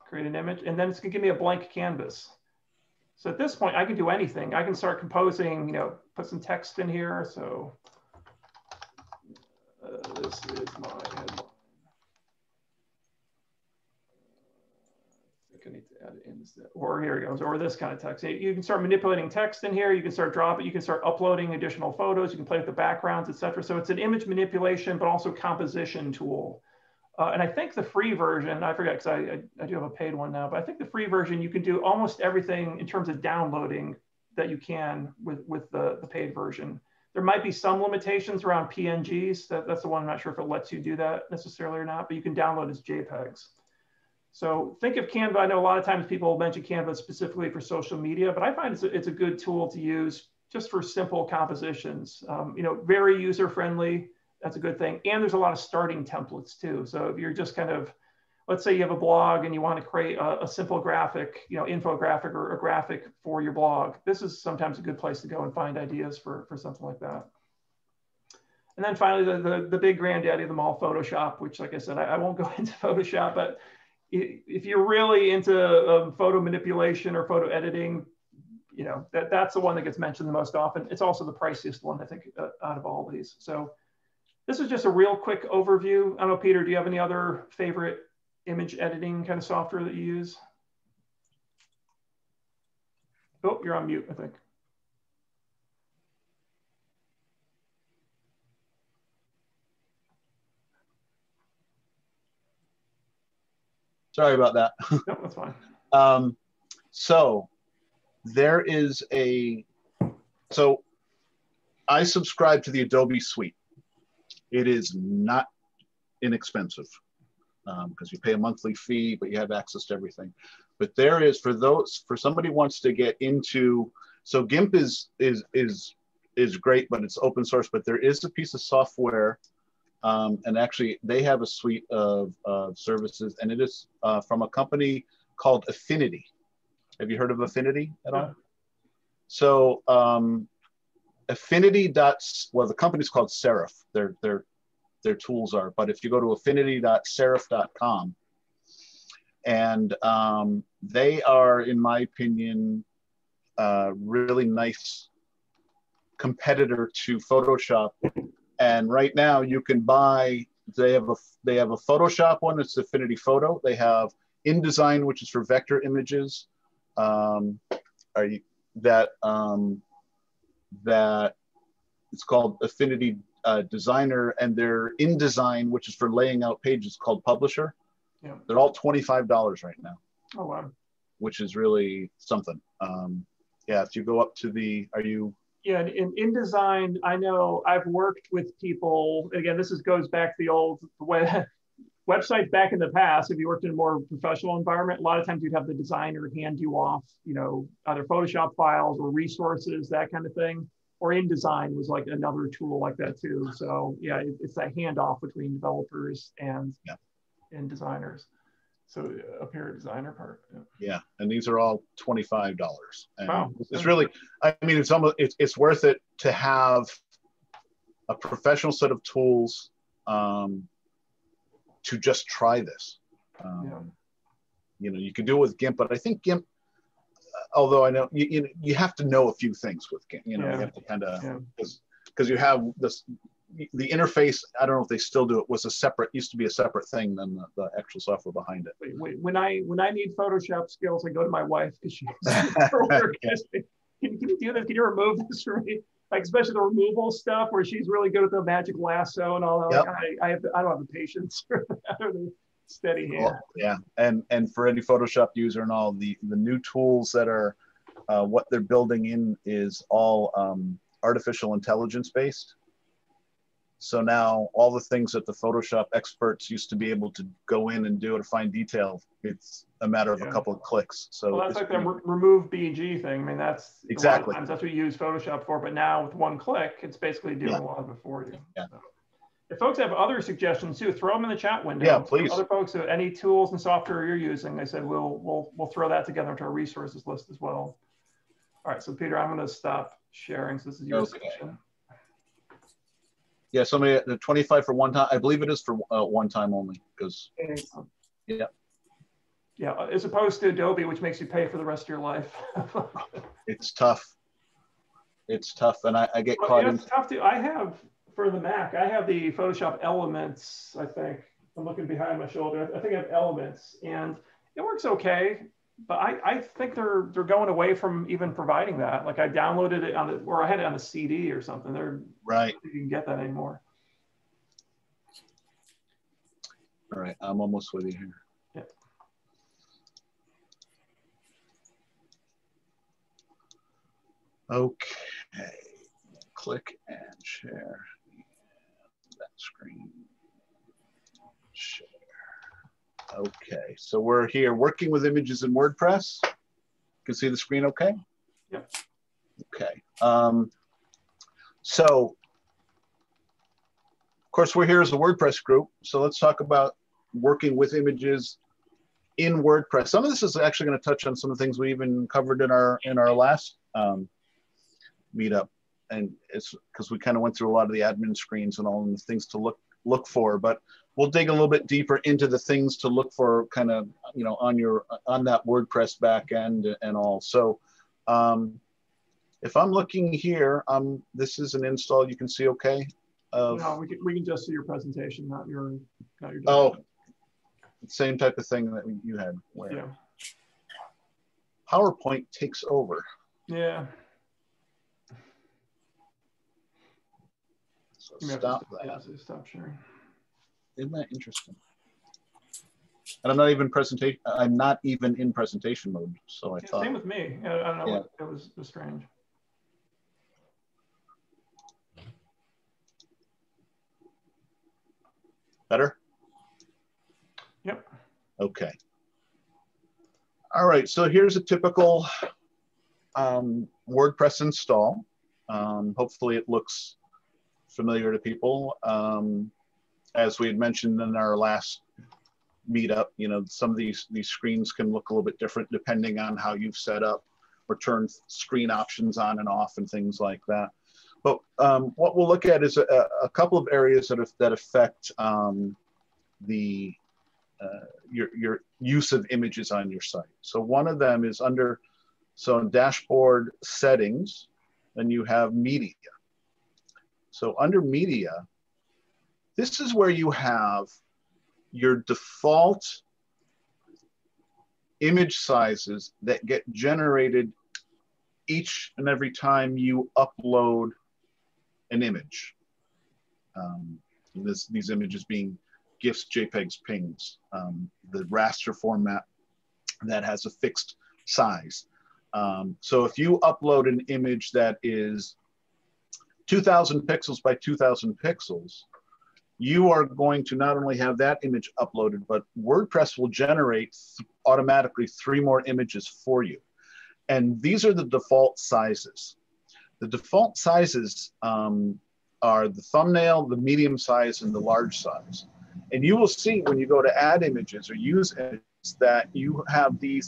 Speaker 1: Create an image, and then it's going to give me a blank canvas. So at this point, I can do anything. I can start composing, put some text in here. So this is my headline. I think I need to add it in, or here it goes, or this kind of text. You can start manipulating text in here. You can start dropping. You can start uploading additional photos. You can play with the backgrounds, etc. So it's an image manipulation, but also composition tool. And I think the free version, I forget because I do have a paid one now, but I think the free version, you can do almost everything in terms of downloading that you can with the paid version. There might be some limitations around PNGs. That's the one I'm not sure if it lets you do that necessarily or not, but you can download as JPEGs. So think of Canva. I know a lot of times people mention Canva specifically for social media, but I find it's a good tool to use just for simple compositions. Very user-friendly. That's a good thing. And there's a lot of starting templates too. So if you're just kind of, let's say you have a blog and you want to create a simple graphic, infographic or a graphic for your blog, this is sometimes a good place to go and find ideas for something like that. And then finally, the big granddaddy of them all, Photoshop, which, like I said, I won't go into Photoshop, but if you're really into photo manipulation or photo editing, that's the one that gets mentioned the most often. It's also the priciest one, I think, out of all these. So this is just a real quick overview. I don't know, Peter, do you have any other favorite image editing kind of software that you use? Oh, you're on mute, I think.
Speaker 2: Sorry about that.
Speaker 1: No, that's fine.
Speaker 2: So there is so I subscribe to the Adobe Suite. It is not inexpensive because you pay a monthly fee, but you have access to everything. But there is, for somebody who wants to get into, so GIMP is great, but it's open source, but there is a piece of software, and actually they have a suite of services, and it is from a company called Affinity. Have you heard of Affinity at all? So Affinity well, the company's called Serif. Their tools are, but if you go to affinity.serif.com, and they are, in my opinion, really nice competitor to Photoshop. And right now you can buy, they have a Photoshop one, it's Affinity Photo. They have InDesign, which is for vector images. That it's called Affinity Designer, and their InDesign, which is for laying out pages, called Publisher.
Speaker 1: Yeah.
Speaker 2: They're all $25 right now.
Speaker 1: Oh, wow. Which
Speaker 2: is really something. Yeah, if you go up to the,
Speaker 1: Yeah, in InDesign, I know I've worked with people, again, goes back to the old websites back in the past. If you worked in a more professional environment, a lot of times you'd have the designer hand you off, either Photoshop files or resources, that kind of thing. Or InDesign was like another tool like that too. So yeah, it's that handoff between developers and designers. So up here, designer part.
Speaker 2: Yeah, and these are all $25. And
Speaker 1: wow,
Speaker 2: it's really, I mean, it's worth it to have a professional set of tools to just try this. You can do it with GIMP, but I think GIMP, although I know you have to know a few things with GIMP. You have to kind of, because you have the interface. I don't know if they still do it. Used to be a separate thing than the actual software behind it.
Speaker 1: When I need Photoshop skills, I go to my wife because she's for work. Can you do this? Can you remove this for me? Like especially the removal stuff, where she's really good at the magic lasso and all that.
Speaker 2: Yep.
Speaker 1: Like, I don't have the patience for that. Steady hand.
Speaker 2: Well, yeah, and for any Photoshop user and all, the new tools that are what they're building in is all artificial intelligence based. So now all the things that the Photoshop experts used to be able to go in and do to find detail, it's a matter of a couple of clicks. So
Speaker 1: well, that's like the remove BG thing. I mean, that's
Speaker 2: exactly,
Speaker 1: a lot of times that's what you use Photoshop for, but now with one click, it's basically doing a lot of it for you.
Speaker 2: Yeah.
Speaker 1: So, if folks have other suggestions too, throw them in the chat window.
Speaker 2: Yeah, please.
Speaker 1: Other folks, any tools and software you're using, I said we'll throw that together into our resources list as well. All right, so Peter, I'm going to stop sharing. So this is your section.
Speaker 2: Yeah, somebody the 25 for one time. I believe it is for one time only because. Yeah.
Speaker 1: Yeah, as opposed to Adobe, which makes you pay for the rest of your life.
Speaker 2: It's tough. It's tough, and I get caught in.
Speaker 1: It's tough too. I have for the Mac. I have the Photoshop Elements. I think I'm looking behind my shoulder. I think I have Elements, and it works okay. But I think they're going away from even providing that. Like I downloaded it on or I had it on a CD or something. They're
Speaker 2: right.
Speaker 1: You can get that anymore.
Speaker 2: All right, I'm almost with you here.
Speaker 1: Yeah.
Speaker 2: Okay, click and share that screen. Share. Okay, so we're here working with images in WordPress. You can see the screen okay?
Speaker 1: Yep.
Speaker 2: Okay. So, of course, we're here as a WordPress group. So let's talk about working with images in WordPress. Some of this is actually going to touch on some of the things we even covered in our last meetup, and it's because we kind of went through a lot of the admin screens and all the things to look for, but we'll dig a little bit deeper into the things to look for kind of, you know, on that WordPress back end and all. So if I'm looking here, this is an install you can see okay.
Speaker 1: No, we can just see your presentation, not your
Speaker 2: oh, same type of thing that you had where PowerPoint takes over.
Speaker 1: Yeah.
Speaker 2: So stop that.
Speaker 1: Yeah, so stop sharing.
Speaker 2: Isn't that interesting? And I'm not even in presentation mode. So I thought.
Speaker 1: Same with me. I don't know. It was strange.
Speaker 2: Better?
Speaker 1: Yep.
Speaker 2: Okay. All right. So here's a typical WordPress install. Hopefully it looks familiar to people. As we had mentioned in our last meetup, you know, some of these screens can look a little bit different depending on how you've set up or turned screen options on and off and things like that. But what we'll look at is a couple of areas that affect your use of images on your site. So one of them is in dashboard settings, and you have media. So under media, this is where you have your default image sizes that get generated each and every time you upload an image. These images being GIFs, JPEGs, PNGs, the raster format that has a fixed size. So if you upload an image that is 2,000 pixels by 2,000 pixels, you are going to not only have that image uploaded, but WordPress will generate automatically 3 more images for you. And these are the default sizes. The default sizes are the thumbnail, the medium size, and the large size. And you will see when you go to add images or use images that you have the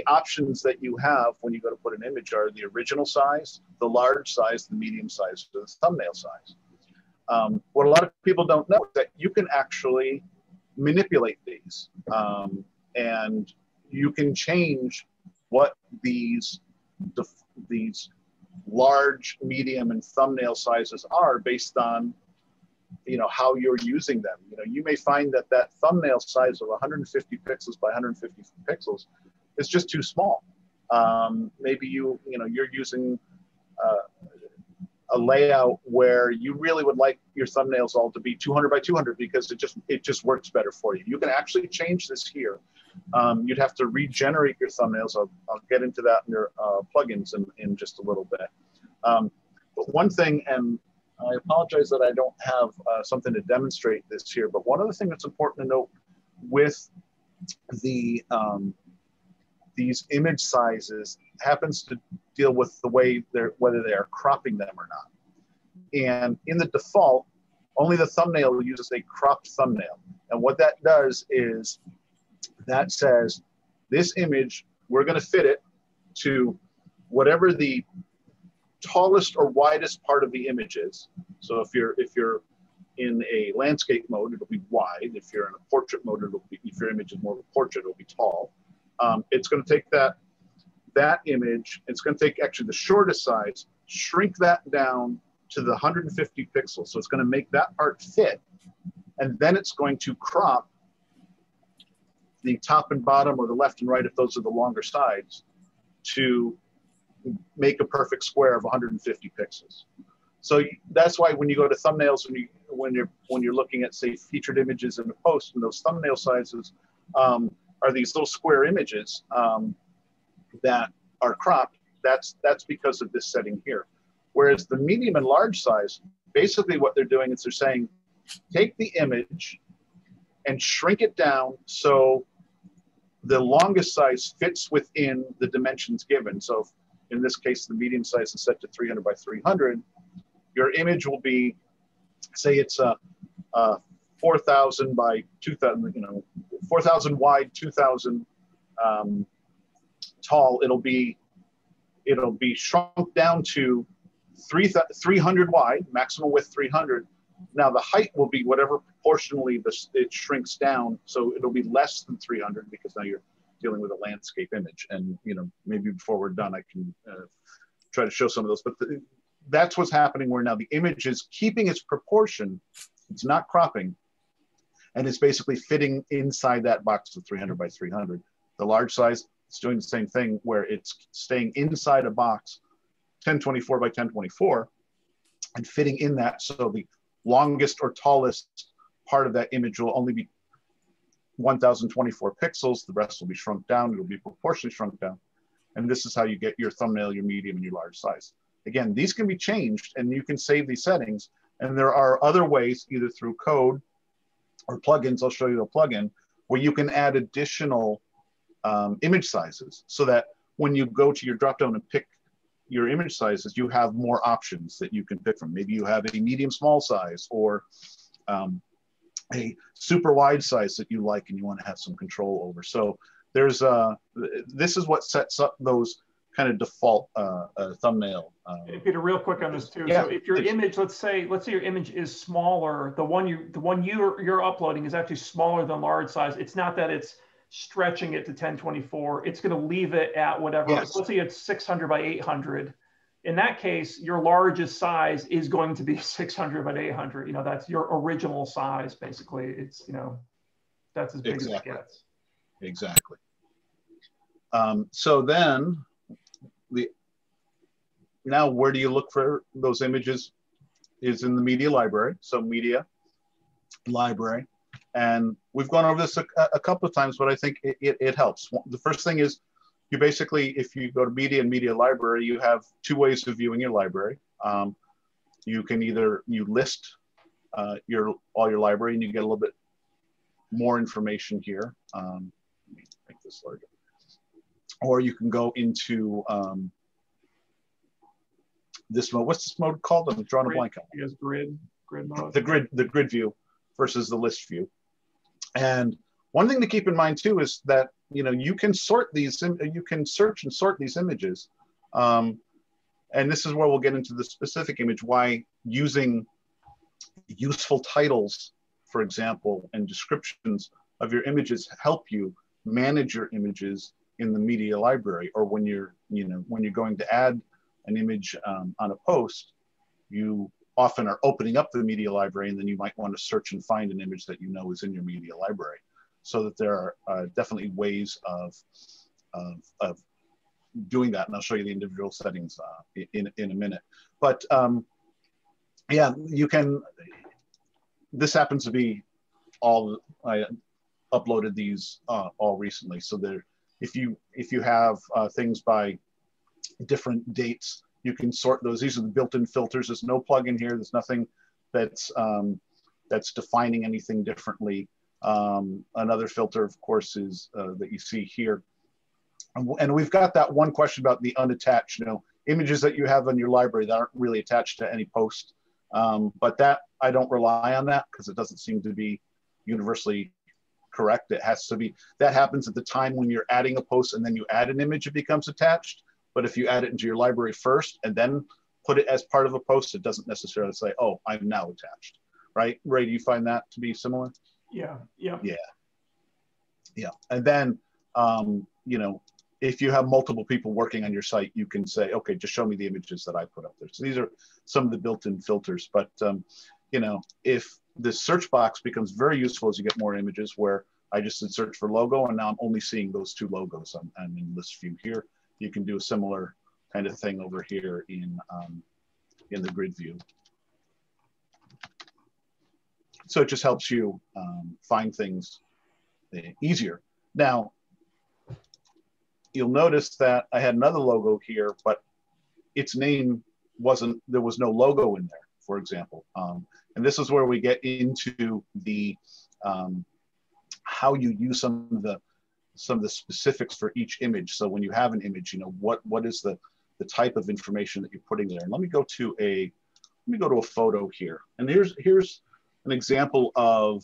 Speaker 2: options that you have when you go to put an image are the original size, the large size, the medium size, the thumbnail size. What a lot of people don't know is that you can actually manipulate these, and you can change what these large, medium, and thumbnail sizes are based on, you know, how you're using them. You know, you may find that thumbnail size of 150 pixels by 150 pixels is just too small. Maybe you're using a layout where you really would like your thumbnails all to be 200 by 200 because it just works better for you. You can actually change this here. You'd have to regenerate your thumbnails. I'll get into that in your plugins in just a little bit. But one thing, and I apologize that I don't have something to demonstrate this here, but one other thing that's important to note with the these image sizes happens to deal with the way whether they are cropping them or not. And in the default, only the thumbnail uses a cropped thumbnail. And what that does is that says this image, we're going to fit it to whatever the tallest or widest part of the image is. So if you're in a landscape mode, it'll be wide. If you're in a portrait mode, it'll be, if your image is more of a portrait, it'll be tall. It's going to take that image, it's going to take actually the shortest size, shrink that down to the 150 pixels. So it's going to make that part fit. And then it's going to crop the top and bottom, or the left and right, if those are the longer sides, to make a perfect square of 150 pixels. So that's why when you go to thumbnails, when you're looking at, say, featured images in a post, and those thumbnail sizes are these little square images that are cropped, that's because of this setting here. Whereas the medium and large size, basically what they're doing is they're saying, take the image and shrink it down so the longest size fits within the dimensions given. So in this case, the medium size is set to 300 by 300. Your image will be, say it's a 4,000 by 2,000, 4,000 wide, 2,000 tall. It'll be shrunk down to 300 wide, maximum width 300. Now the height will be whatever proportionally it shrinks down, so it'll be less than 300 because now you're dealing with a landscape image. And maybe before we're done, I can try to show some of those. But that's what's happening, where now the image is keeping its proportion, it's not cropping, and it's basically fitting inside that box of 300 by 300. The large size, it's doing the same thing, where it's staying inside a box 1024 by 1024 and fitting in that, so the longest or tallest part of that image will only be 1024 pixels. The rest will be shrunk down. It'll be proportionally shrunk down. And this is how you get your thumbnail, your medium, and your large size. Again, these can be changed, and you can save these settings. And there are other ways, either through code or plugins. I'll show you a plugin where you can add additional image sizes, so that when you go to your dropdown and pick your image sizes, you have more options that you can pick from. Maybe you have a medium small size, or a super wide size that you like and you want to have some control over. So there's this is what sets up those kind of default thumbnail.
Speaker 1: Peter, real quick on this too.
Speaker 2: Yeah,
Speaker 1: so if your image, let's say your image is smaller, the one you're uploading is actually smaller than large size. It's not that it's stretching it to 1024. It's going to leave it at whatever.
Speaker 2: Yes.
Speaker 1: Let's say it's 600 by 800. In that case, your largest size is going to be 600 by 800. That's your original size, basically. It's, that's as big as it gets.
Speaker 2: Exactly. So then, now where do you look for those images? Is in the media library. So media, library. And we've gone over this a couple of times, but I think it helps. The first thing is, you basically, if you go to media and media library, you have two ways of viewing your library. You can either, list all your library, and you get a little bit more information here. Let me make this larger. Or you can go into this mode. What's this mode called? I'm drawing a blank on it.
Speaker 1: Yes, grid mode.
Speaker 2: The grid view versus the list view. And one thing to keep in mind too is that you can sort these, you can search and sort these images, and this is where we'll get into the specific image, why using useful titles, for example, and descriptions of your images help you manage your images in the media library, or when you're going to add an image on a post, you often are opening up the media library, and then you might want to search and find an image that is in your media library. So that there are definitely ways of doing that, and I'll show you the individual settings in a minute. But yeah, you can. This happens to be all I uploaded these all recently. So there, if you have things by different dates, you can sort those. These are the built-in filters. There's no plugin here. There's nothing that's defining anything differently. Another filter, of course, is that you see here. And we've got that one question about the unattached, images that you have in your library that aren't really attached to any post. But that, I don't rely on that because it doesn't seem to be universally correct. It has to be, that happens at the time when you're adding a post and then you add an image, it becomes attached. But if you add it into your library first and then put it as part of a post, it doesn't necessarily say, oh, I'm now attached, right? Ray, do you find that to be similar?
Speaker 1: Yeah.
Speaker 2: And then, if you have multiple people working on your site, you can say, okay, just show me the images that I put up there. So these are some of the built-in filters. But, if the search box becomes very useful as you get more images, where I just did search for logo, and now I'm only seeing those 2 logos. I'm in list view here. You can do a similar kind of thing over here in the grid view. So it just helps you find things easier. Now, you'll notice that I had another logo here, but its name there was no logo in there, for example. And this is where we get into the how you use some of the specifics for each image. So when you have an image, what is the type of information that you're putting there? And let me go to a photo here. And here's an example of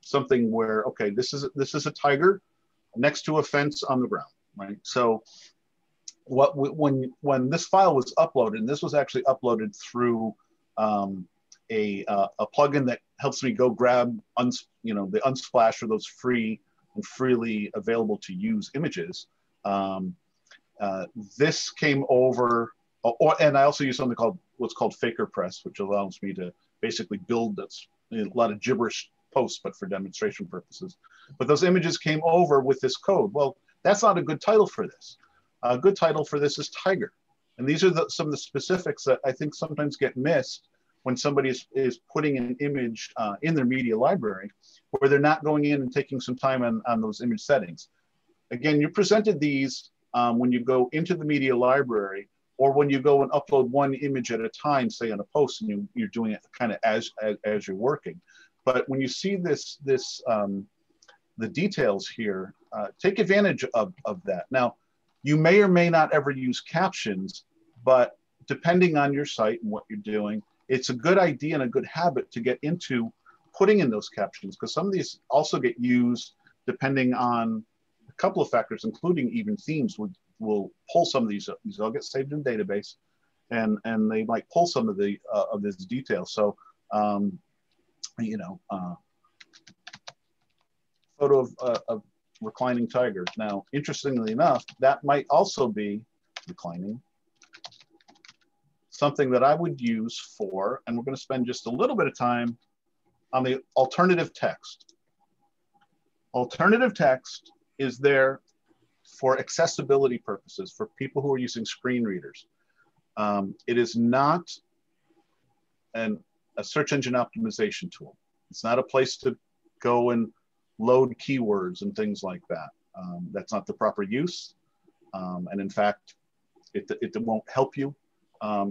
Speaker 2: something where, okay, this is a tiger next to a fence on the ground, right? So when this file was uploaded, and this was actually uploaded through a plugin that helps me go grab the Unsplash, or those free and freely available to use images. This came over, and I also use something called what's called Faker Press, which allows me to basically build a lot of gibberish posts, but for demonstration purposes. But those images came over with this code. Well, that's not a good title for this. A good title for this is Tiger. And these are some of the specifics that I think sometimes get missed when somebody is putting an image in their media library, where they're not going in and taking some time on those image settings. Again, you presented these when you go into the media library, or when you go and upload one image at a time, say on a post, and you're doing it kind of as you're working. But when you see the details here, take advantage of that. Now, you may or may not ever use captions, but depending on your site and what you're doing, it's a good idea and a good habit to get into putting in those captions, because some of these also get used depending on a couple of factors, including even themes will pull some of these up. These all get saved in database, and they might pull some of this detail. So, photo of reclining tiger. Now, interestingly enough, that might also be reclining. Something that I would use for, and we're going to spend just a little bit of time on the alternative text. Alternative text is there for accessibility purposes, for people who are using screen readers. It is not a search engine optimization tool. It's not a place to go and load keywords and things like that. That's not the proper use. And in fact, it won't help you.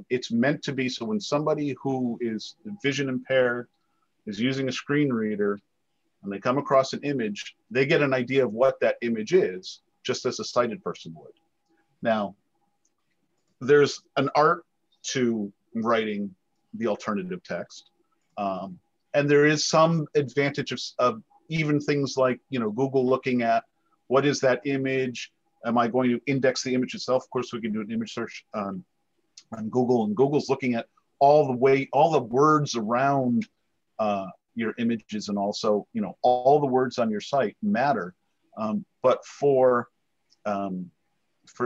Speaker 2: It's meant to be so when somebody who is vision impaired is using a screen reader and they come across an image, they get an idea of what that image is, just as a sighted person would. Now, there's an art to writing the alternative text. And there is some advantage of even things like, Google looking at what is that image? Am I going to index the image itself? Of course, we can do an image search on Google, and Google's looking at all the words around your images, and also, all the words on your site matter. But for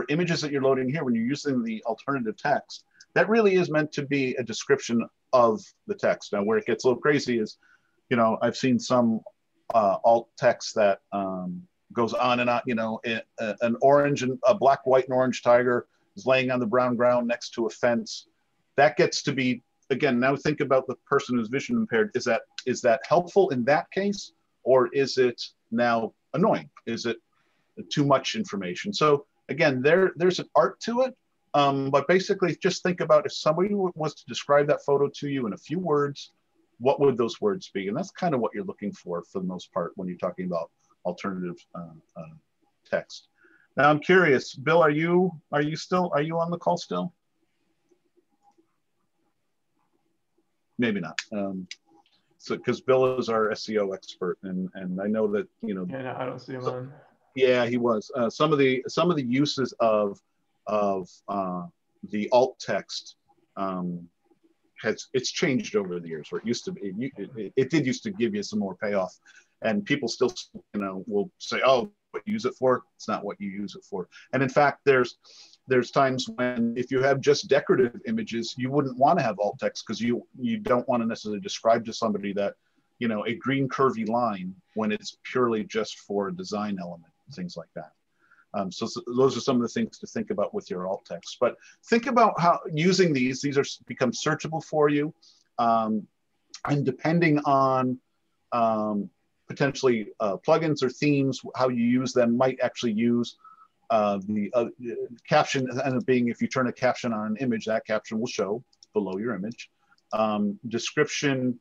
Speaker 2: images that you're loading here, when you're using the alternative text, that really is meant to be a description of the text. Now, where it gets a little crazy is, I've seen some alt text that goes on and on, an orange and a black, white, and orange tiger is laying on the brown ground next to a fence. That gets to be, again, now think about the person who's vision impaired. Is that helpful in that case? Or is it now annoying? Is it too much information? So again, there's an art to it, But basically, just think about if somebody was to describe that photo to you in a few words, what would those words be? And that's kind of what you're looking for the most part when you're talking about alternative text. Now, I'm curious, Bill, are you on the call still? Maybe not. So, because Bill is our SEO expert, and I know that, you know.
Speaker 1: Yeah, no, I don't see him on.
Speaker 2: Yeah, he was. Some of the uses of the alt text it's changed over the years. Where it used to be, it did used to give you some more payoff, and people still, you know, will say, "Oh, what you use it for?" It's not what you use it for. And in fact, there's times when if you have just decorative images, you wouldn't want to have alt text because you don't want to necessarily describe to somebody that, you know, a green curvy line when it's purely just for a design element, things like that. So those are some of the things to think about with your alt text. But think about how using these are become searchable for you, and depending on potentially plugins or themes, how you use them might actually use the caption end up being, if you turn a caption on an image, that caption will show below your image. Description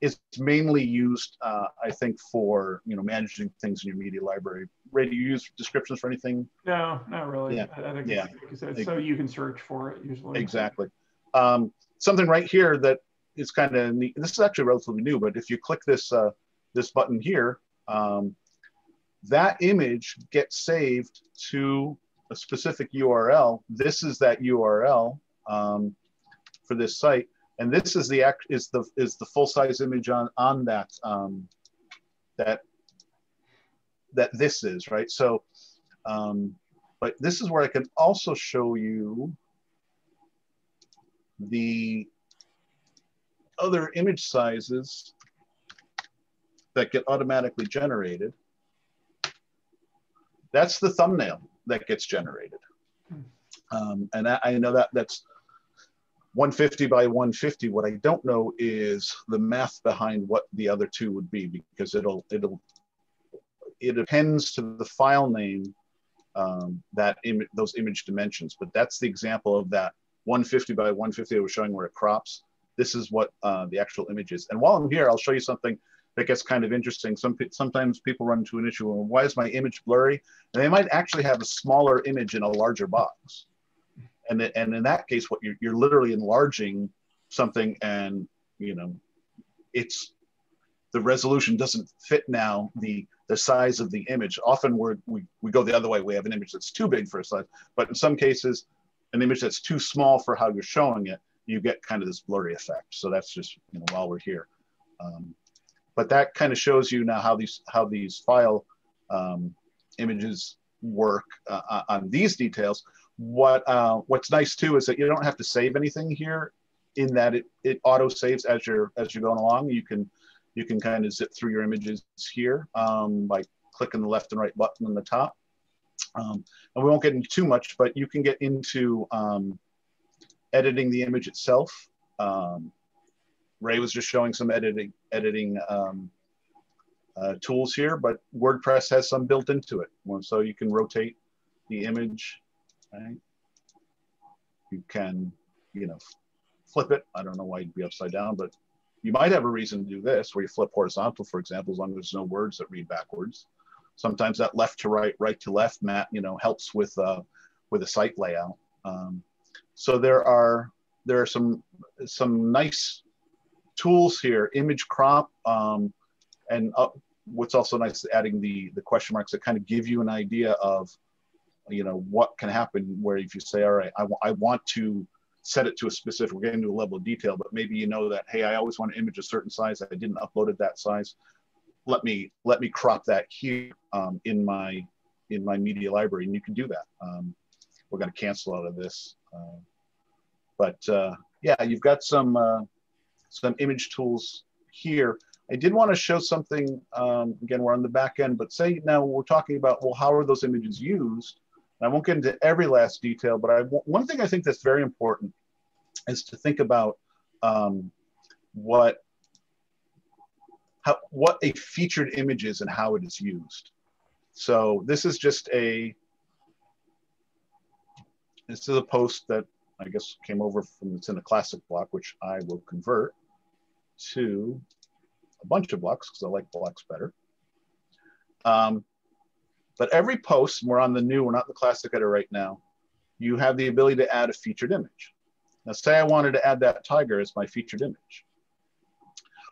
Speaker 2: is mainly used, I think, for, you know, managing things in your media library. Ray, do you use descriptions for anything?
Speaker 1: No, not really.
Speaker 2: Yeah.
Speaker 1: I think
Speaker 2: yeah.
Speaker 1: it's so you can search for it usually.
Speaker 2: Exactly. Something right here that is kind of neat. This is actually relatively new, but if you click this this button here, that image gets saved to a specific URL. This is that URL for this site. And this is the full size image on that that this is, right. So, but this is where I can also show you the other image sizes that get automatically generated. That's the thumbnail that gets generated, and I know that's 150 by 150. What I don't know is the math behind what the other two would be, because it depends to the file name, those image dimensions. But that's the example of that 150 by 150 I was showing where it crops. This is what the actual image is. And while I'm here, I'll show you something that gets kind of interesting. Sometimes people run into an issue, well, why is my image blurry? And they might actually have a smaller image in a larger box. And in that case, what you're literally enlarging something, and, you know, it's the resolution doesn't fit now the size of the image. Often we go the other way. We have an image that's too big for a size, but in some cases, an image that's too small for how you're showing it, you get kind of this blurry effect. So that's just, you know, while we're here. But that kind of shows you now how these file images work on these details. What's nice too is that you don't have to save anything here, in that it auto saves as you're going along. You can kind of zip through your images here by clicking the left and right button on the top. And we won't get into too much, but you can get into editing the image itself. Ray was just showing some editing tools here, but WordPress has some built into it. So you can rotate the image. Right? You can, you know, flip it. I don't know why you'd be upside down, but you might have a reason to do this, where you flip horizontal, for example, as long as there's no words that read backwards. Sometimes that left to right, right to left, you know, helps with a site layout. So there are some nice tools here. Image crop, and what's also nice is adding the question marks that kind of give you an idea of, you know, what can happen where if you say, all right, I want to set it to a specific, we're getting to a level of detail, but maybe you know that, hey, I always want to image a certain size. I didn't upload it that size. Let me crop that here in my media library, and you can do that. We're going to cancel out of this, but yeah, you've got some image tools here. I did want to show something. Again, we're on the back end, but say now we're talking about, well, how are those images used? And I won't get into every last detail, but one thing I think that's very important is to think about what a featured image is and how it is used. So this is just a This is a post that I guess came over from, it's in a classic block, which I will convert to a bunch of blocks because I like blocks better. But every post, we're on the new, we're not in the classic editor right now, you have the ability to add a featured image. Now say I wanted to add that tiger as my featured image.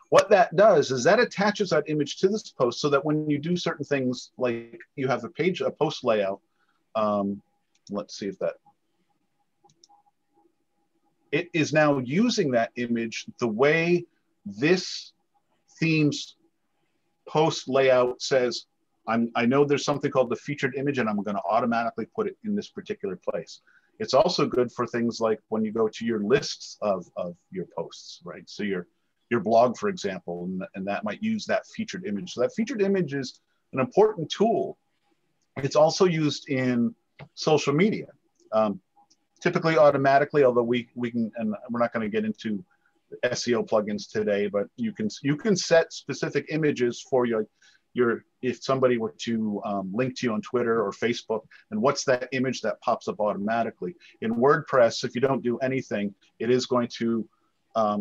Speaker 2: What that does is that attaches that image to this post so that when you do certain things, like you have a post layout, let's see if that, it is now using that image the way this theme's post layout says, I know there's something called the featured image and I'm going to automatically put it in this particular place. It's also good for things like when you go to your lists of your posts, right? So your blog, for example, and that might use that featured image. So that featured image is an important tool. It's also used in social media, typically automatically, although we can, and we're not going to get into SEO plugins today, but you can set specific images for if somebody were to link to you on Twitter or Facebook, and what's that image that pops up automatically. In WordPress, if you don't do anything, it is going to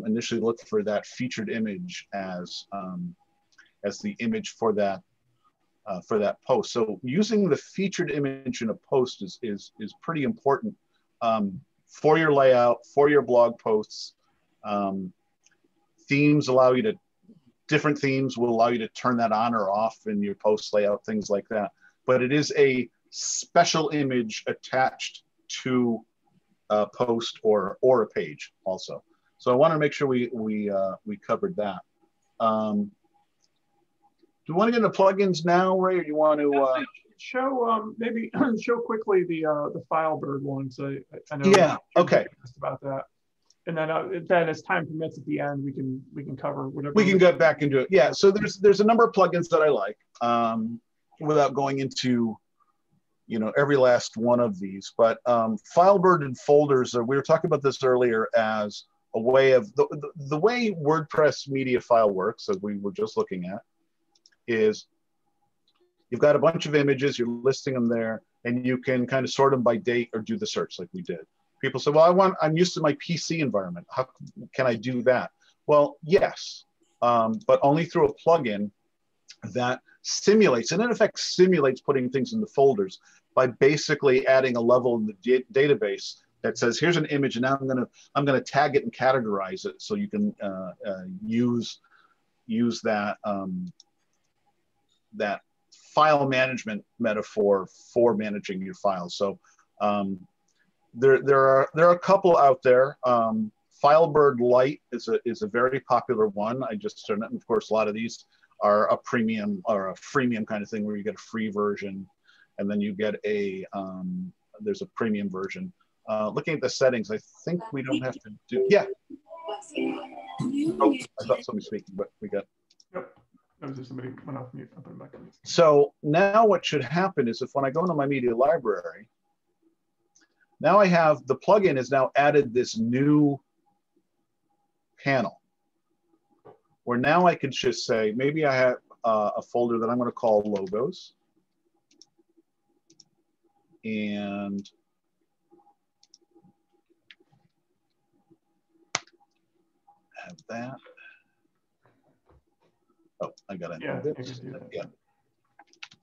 Speaker 2: initially look for that featured image as the image for that post. So using the featured image in a post is pretty important for your layout, for your blog posts. Themes allow you to, different themes will allow you to turn that on or off in your post layout, things like that. But it is a special image attached to a post or a page also. So I want to make sure we covered that. Do you want to get into plugins now, Ray, or do you want to
Speaker 1: show maybe show quickly the Filebird ones? I know.
Speaker 2: Yeah. Okay.
Speaker 1: About that, and then as time permits at the end, we can cover whatever.
Speaker 2: We can get back into it. Yeah. So there's a number of plugins that I like, without going into every last one of these. But Filebird and folders, we were talking about this earlier as a way of the way WordPress media file works, as we were just looking at, is you've got a bunch of images, you're listing them there, and you can kind of sort them by date or do the search like we did. People say, well, I'm used to my PC environment. How can I do that? Well, yes, but only through a plugin that simulates, and in effect simulates putting things in the folders by basically adding a level in the database that says, here's an image, and now I'm gonna tag it and categorize it so you can use that that file management metaphor for managing your files. So there are a couple out there. Filebird Lite is a very popular one. I just started, and of course a lot of these are a premium or a freemium kind of thing where you get a free version, and then you get there's a premium version. Looking at the settings, I think we don't have to do, yeah. Oh, I thought somebody was speaking, but we got.
Speaker 1: Yep. That was just somebody went off mute. I'll put him back on mute.
Speaker 2: So now what should happen is if when I go into my media library, now I have, the plugin has now added this new panel where now I could just say, maybe I have a folder that I'm going to call logos. And have that. Oh, I got it. Yeah.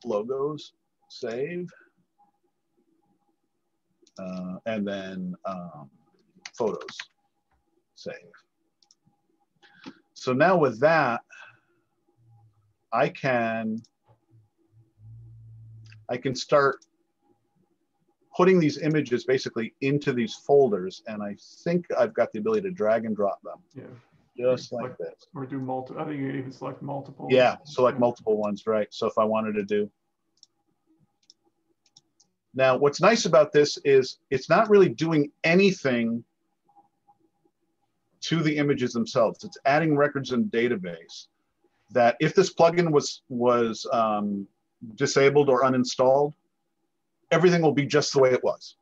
Speaker 2: Logos, save. And then photos, save. So now with that, I can start putting these images basically into these folders, and I think I've got the ability to drag and drop them.
Speaker 1: Yeah.
Speaker 2: Just like this.
Speaker 1: Or do multiple. I think you even select multiple.
Speaker 2: Yeah, select multiple ones, right? So if I wanted to do. Now, what's nice about this is it's not really doing anything to the images themselves. It's adding records in the database that if this plugin was disabled or uninstalled, everything will be just the way it was,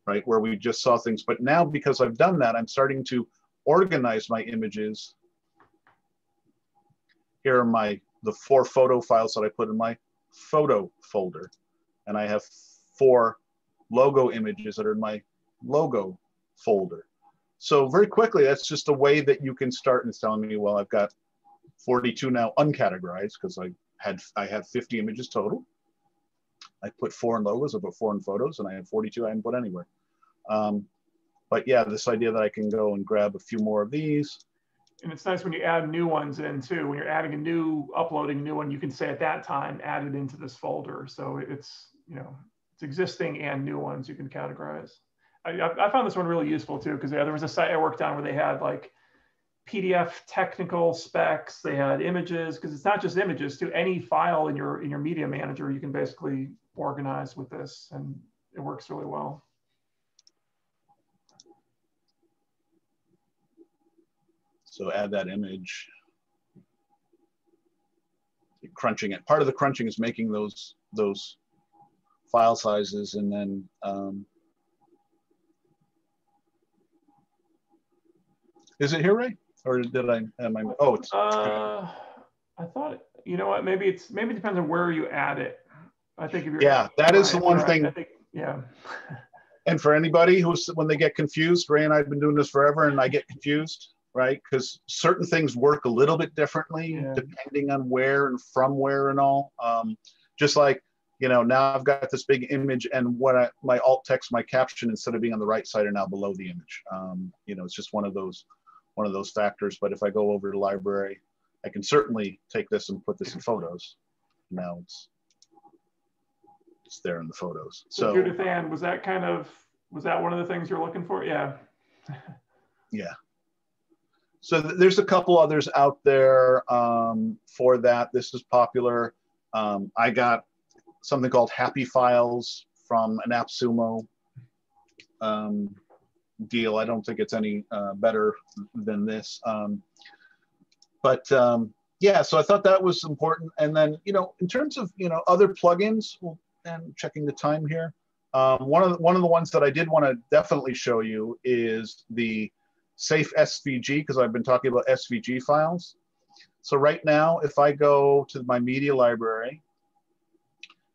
Speaker 2: right? Where we just saw things. But now, because I've done that, I'm starting to organize my images. Here are the 4 photo files that I put in my photo folder. And I have 4 logo images that are in my logo folder. So very quickly, that's just a way that you can start. And it's telling me, well, I've got 42 now uncategorized because I have 50 images total. I put 4 in logos, I put 4 in photos, and I have 42 I haven't put anywhere. But yeah, this idea that I can go and grab a few more of these.
Speaker 1: And it's nice when you add new ones in too. When you're uploading a new one, you can say at that time, add it into this folder. So it's, it's existing and new ones you can categorize. I found this one really useful too, because there was a site I worked on where they had like PDF technical specs, they had images, because it's not just images too. Any file in your media manager, you can basically organize with this, and it works really well.
Speaker 2: So add that image, crunching it. Part of the crunching is making those file sizes, and then is it here, Ray? Or did I? Oh, it's.
Speaker 1: I thought. You know what? Maybe it depends on where you add it. I think if you're.
Speaker 2: Yeah, that is the one thing.
Speaker 1: I think, yeah.
Speaker 2: And for anybody when they get confused, Ray and I have been doing this forever, and I get confused, right? Because certain things work a little bit differently depending on where and from where and all. Just like, now I've got this big image, and my alt text, my caption, instead of being on the right side, are now below the image. It's just one of those factors. But if I go over to library, I can certainly take this and put this in photos. Now it's there in the photos.
Speaker 1: So Judith Ann, was that one of the things you're looking for? Yeah.
Speaker 2: Yeah. So there's a couple others out there for that. This is popular. I got something called Happy Files from an AppSumo deal. I don't think it's any better than this. Yeah, so I thought that was important. And then, in terms of, other plugins, and checking the time here, one of the ones that I did want to definitely show you is the Safe SVG, because I've been talking about SVG files. So right now, if I go to my media library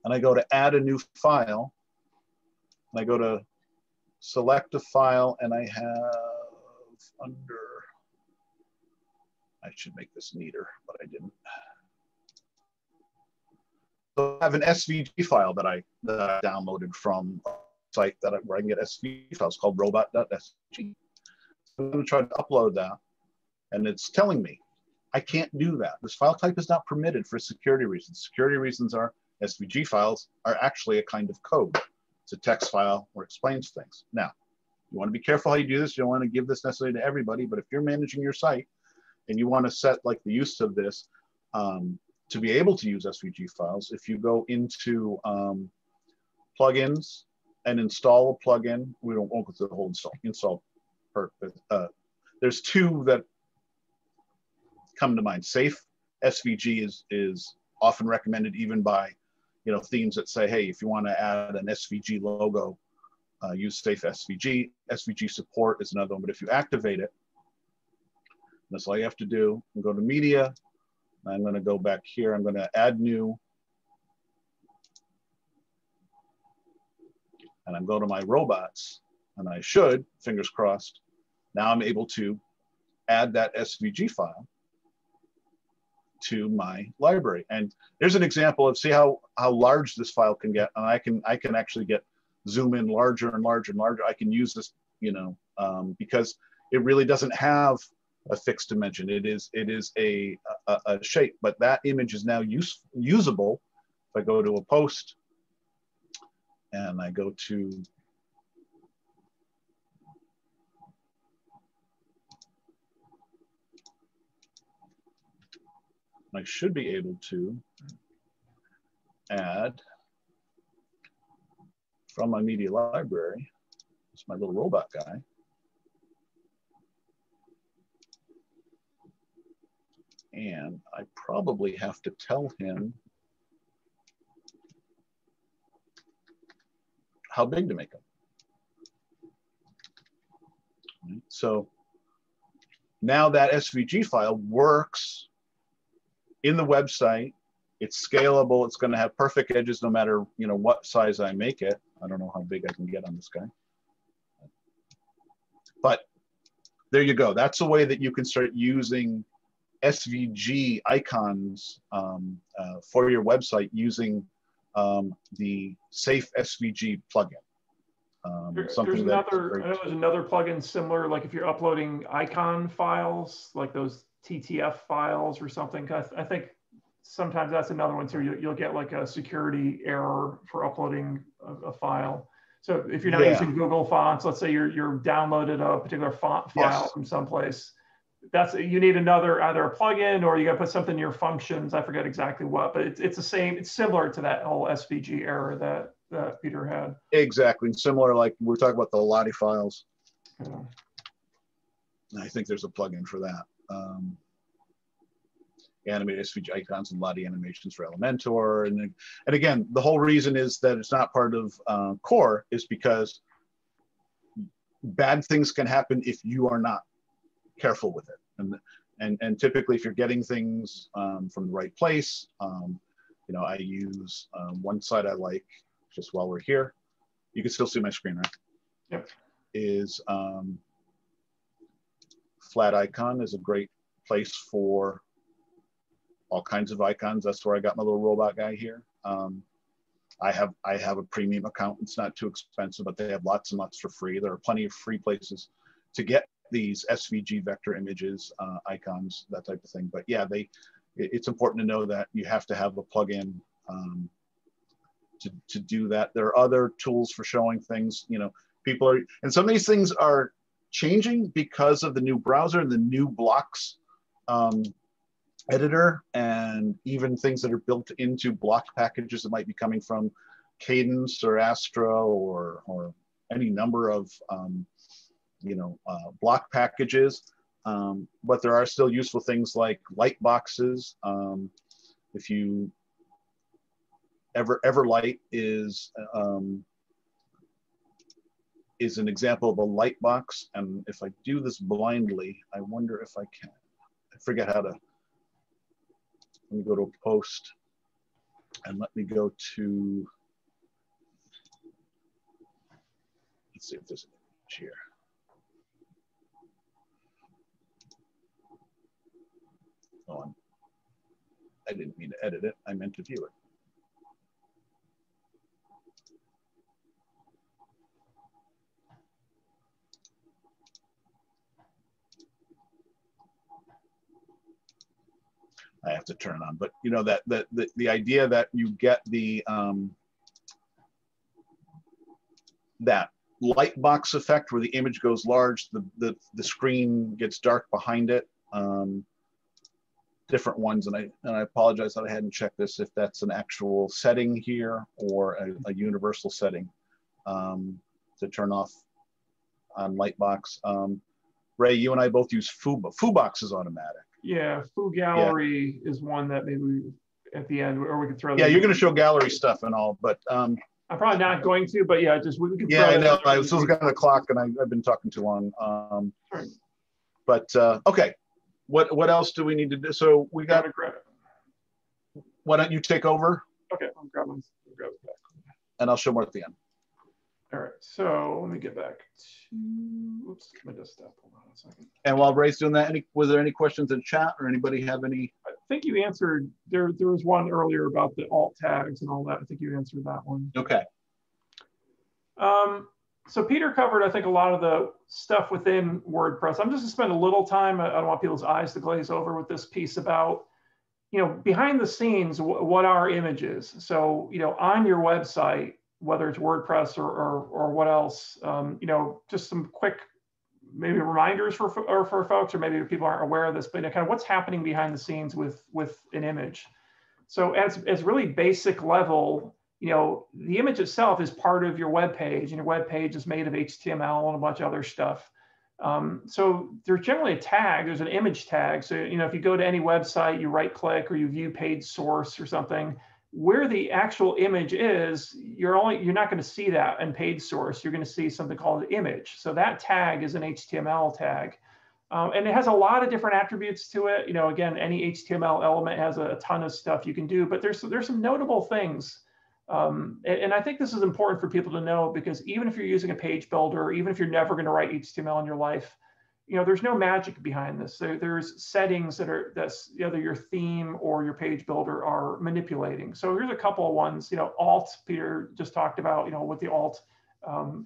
Speaker 2: and I go to add a new file, and I go to select a file, and I have I should make this neater, but I didn't. So I have an SVG file that I downloaded from a site where I can get SVG files called robot.svg. I'm going to try to upload that, and it's telling me I can't do that. This file type is not permitted for security reasons. Security reasons are SVG files are actually a kind of code. It's a text file where it explains things. Now, you want to be careful how you do this. You don't want to give this necessarily to everybody, but if you're managing your site and you want to set like the use of this to be able to use SVG files, if you go into plugins and install a plugin, we won't go through the whole install purpose. There's 2 that come to mind. Safe SVG is often recommended even by themes that say, hey, if you want to add an SVG logo, use Safe SVG. SVG support is another one, but if you activate it, that's all you have to do. And go to media. I'm going to go back here. I'm going to add new. And I'm going to my robots. And I should, fingers crossed, now I'm able to add that SVG file to my library. And there's an example of, see how large this file can get. And I can actually zoom in larger and larger and larger. I can use this, because it really doesn't have a fixed dimension. It is a shape, but that image is now usable. If I go to a post and I go to I should be able to add from my media library. It's my little robot guy. And I probably have to tell him how big to make them. Right. So now that SVG file works in the website It's scalable. It's going to have perfect edges no matter, you know, what size I make it. I don't know how big I can get on this guy. But there you go. That's a way that you can start using SVG icons for your website using the Safe SVG plugin.
Speaker 1: There's another plugin similar, like if you're uploading icon files, like those TTF files or something. I think sometimes that's another one too. You'll get like a security error for uploading a file. So if you're not using Google fonts, let's say you're downloaded a particular font file from someplace, you need another, either a plugin or you got to put something in your functions. I forget exactly what, but it's the same. It's similar to that whole SVG error that Peter had. Exactly,
Speaker 2: similar. Like we're talking about the Lottie files.
Speaker 1: Yeah.
Speaker 2: I think there's a plugin for that. Animated SVG icons and Lottie animations for Elementor, and again, the whole reason is that it's not part of Core is because bad things can happen if you are not careful with it, and typically if you're getting things from the right place, you know, I use one site I like just while we're here. You can still see my screen, right?
Speaker 1: Yep.
Speaker 2: Is Flat Icon is a great place for all kinds of icons. That's where I got my little robot guy here. I have a premium account. It's not too expensive, but they have lots and lots for free. There are plenty of free places to get these SVG vector images, icons, that type of thing. But yeah, it's important to know that you have to have a plugin to do that. There are other tools for showing things. You know, and some of these things are changing because of the new browser and the new blocks editor, and even things that are built into block packages that might be coming from Cadence or Astra or any number of block packages. But there are still useful things like light boxes. If you Everlight is an example of a light box, and if I do this blindly, I wonder if I can. I forget how to. Let me go to a post, and let me go to. Let's see if there's an image here. Oh, I didn't mean to edit it. I meant to view it. I have to turn it on, but you know that the idea that you get the that light box effect where the image goes large, the screen gets dark behind it. Different ones, and I apologize that I hadn't checked this if that's an actual setting here or a universal setting to turn off on Lightbox. Ray, you and I both use Foobox is automatic.
Speaker 1: Yeah, Foo Gallery is one that maybe at the end, or we could throw.
Speaker 2: Yeah, you're going to show gallery stuff and all, but I'm
Speaker 1: probably not going to. But yeah, just we can.
Speaker 2: Yeah, I know. I was looking at the clock, and I've been talking too long.
Speaker 1: Right.
Speaker 2: But okay, what else do we need to do? So we got. Why don't you take over?
Speaker 1: Okay, I'll grab it back.
Speaker 2: And I'll show more at the end.
Speaker 1: All right, so let me get back to, oops, my desktop, hold on a second.
Speaker 2: And while Ray's doing that, was there any questions in chat or anybody have any?
Speaker 1: I think you answered, there was one earlier about the alt tags and all that. I think you answered that one.
Speaker 2: Okay.
Speaker 1: So Peter covered, I think, a lot of the stuff within WordPress. I'm just gonna spend a little time, I don't want people's eyes to glaze over with this piece about, behind the scenes, what are images? So, on your website, whether it's WordPress or what else, just some quick maybe reminders for folks, or maybe people aren't aware of this, but kind of what's happening behind the scenes with an image. So as really basic level, the image itself is part of your web page, and your web page is made of HTML and a bunch of other stuff. So there's generally a tag, there's an image tag. So, if you go to any website, you right click or you view page source or something, where the actual image is, you're not going to see that in page source. You're going to see something called an image. So that tag is an HTML tag. And it has a lot of different attributes to it. You know, again, any HTML element has a ton of stuff you can do, but there's some notable things. And I think this is important for people to know, because even if you're using a page builder, even if you're never going to write HTML in your life, you know, there's no magic behind this. There's settings that's either your theme or your page builder are manipulating. So here's a couple of ones. You know, alt, Peter just talked about, you know, what the alt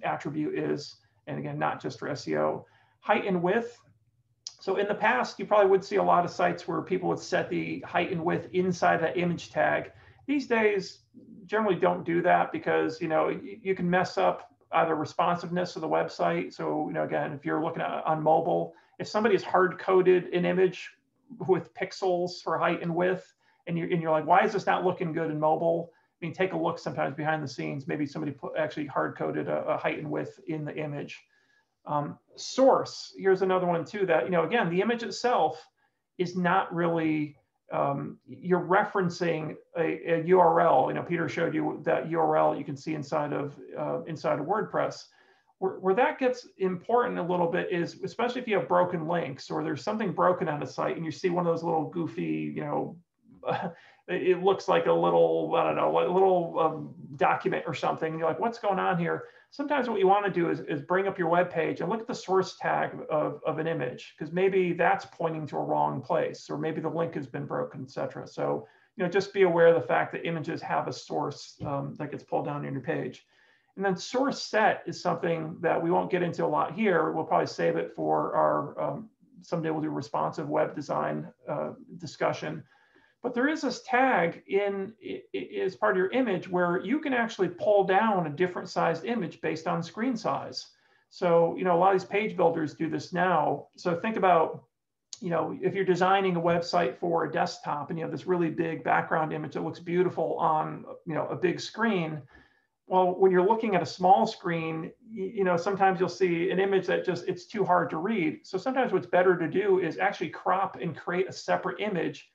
Speaker 1: attribute is. And again, not just for SEO. Height and width. So in the past, you probably would see a lot of sites where people would set the height and width inside that image tag. These days, generally don't do that, because, you know, you can mess up either responsiveness of the website. So, you know, again, if you're looking at on mobile, if somebody has hard coded an image with pixels for height and width, and you're like, why is this not looking good in mobile? I mean, take a look sometimes behind the scenes. Maybe somebody actually hard coded a height and width in the image. Source, here's another one too, that, you know, again, the image itself is not really, you're referencing a URL. You know, Peter showed you that URL you can see inside of WordPress. Where that gets important a little bit is, especially if you have broken links, or there's something broken on a site and you see one of those little goofy, you know, it looks like a little, I don't know, a little document or something. And you're like, what's going on here? Sometimes what you want to do is bring up your web page and look at the source tag of an image, because maybe that's pointing to a wrong place, or maybe the link has been broken, etc. So, you know, just be aware of the fact that images have a source that gets pulled down on your page. And then source set is something that we won't get into a lot here. We'll probably save it for our someday we'll do responsive web design discussion. But there is this tag as part of your image where you can actually pull down a different sized image based on screen size. So, you know, a lot of these page builders do this now. So think about, you know, if you're designing a website for a desktop and you have this really big background image that looks beautiful on, you know, a big screen. Well, when you're looking at a small screen, you know, sometimes you'll see an image that just, it's too hard to read. So sometimes what's better to do is actually crop and create a separate image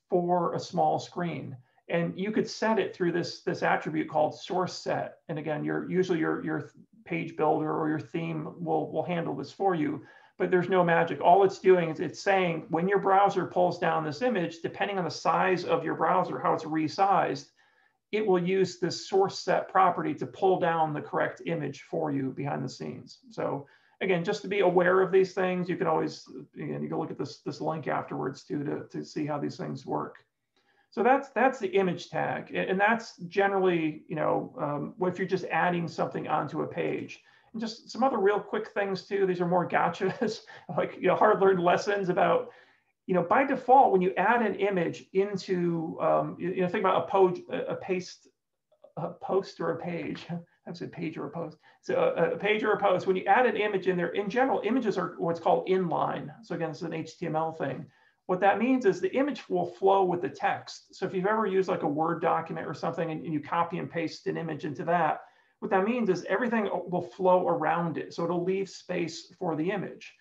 Speaker 1: for a small screen. And you could set it through this attribute called source set. And again, usually your page builder or your theme will handle this for you, but there's no magic. All it's doing is it's saying when your browser pulls down this image, depending on the size of your browser, how it's resized, it will use this source set property to pull down the correct image for you behind the scenes. So again, just to be aware of these things, you can always, again, you can look at this link afterwards too to see how these things work. So that's the image tag, and that's generally, you know, if you're just adding something onto a page. And just some other real quick things too. These are more gotchas, like, you know, hard-learned lessons about, you know, by default, when you add an image into, you know, think about a post or a page. I said page or a post. So a page or a post, when you add an image in there, in general, images are what's called inline. So again, this is an HTML thing. What that means is the image will flow with the text. So if you've ever used like a Word document or something and you copy and paste an image into that, what that means is everything will flow around it. So it'll leave space for the image.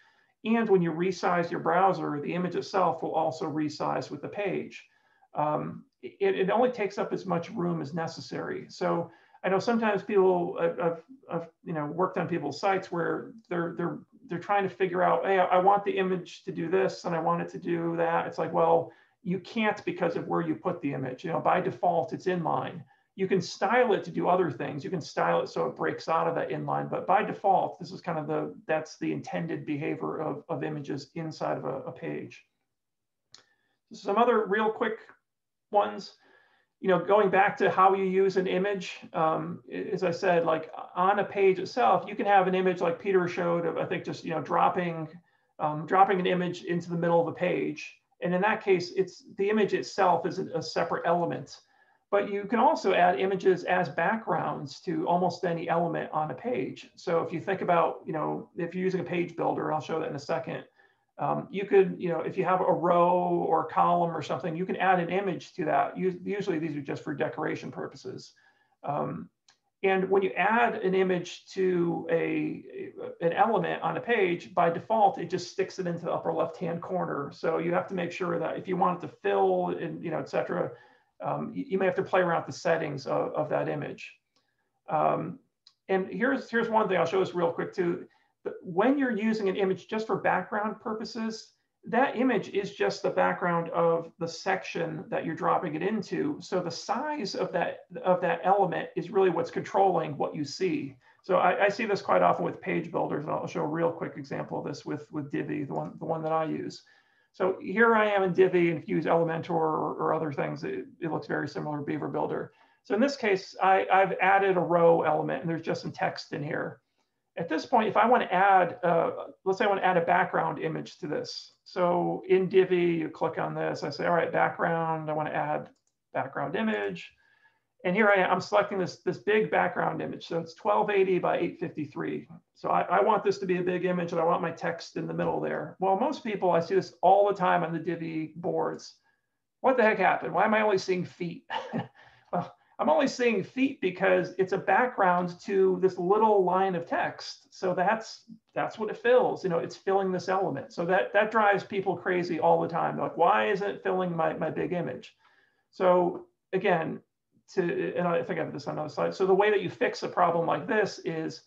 Speaker 1: And when you resize your browser, the image itself will also resize with the page. It only takes up as much room as necessary. So I know sometimes people, I've you know, worked on people's sites where they're trying to figure out, hey, I want the image to do this and I want it to do that. It's like, well, you can't because of where you put the image. You know, by default, it's inline. You can style it to do other things. You can style it so it breaks out of that inline, but by default, this is kind of that's the intended behavior of images inside of a page. Some other real quick ones, you know, going back to how you use an image, as I said, like on a page itself, you can have an image like Peter showed of, I think, just, you know, dropping an image into the middle of a page. And in that case, the image itself is a separate element. But you can also add images as backgrounds to almost any element on a page. So if you think about, you know, if you're using a page builder, I'll show that in a second, you could, you know, if you have a row or a column or something, you can add an image to that. Usually these are just for decoration purposes. And when you add an image to an element on a page, by default, it just sticks it into the upper left-hand corner. So you have to make sure that if you want it to fill and, you know, et cetera, you may have to play around with the settings of that image. And here's one thing I'll show us real quick too. when you're using an image just for background purposes, that image is just the background of the section that you're dropping it into. So the size of that element is really what's controlling what you see. So I see this quite often with page builders, and I'll show a real quick example of this with Divi, the one that I use. So here I am in Divi, and if you use Elementor or other things, it looks very similar to Beaver Builder. So in this case, I've added a row element, and there's just some text in here. At this point, if I want to add, let's say I want to add a background image to this. So in Divi, you click on this. I say, all right, background. I want to add background image. And here I am. I'm selecting this big background image. So it's 1280 by 853. So I want this to be a big image, and I want my text in the middle there. Well, most people, I see this all the time on the Divi boards. What the heck happened? Why am I only seeing feet? Well, I'm only seeing feet because it's a background to this little line of text. So that's what it fills. You know, it's filling this element. So that drives people crazy all the time. They're like, why isn't it filling my big image? So again, and I think I have this on another slide. So the way that you fix a problem like this is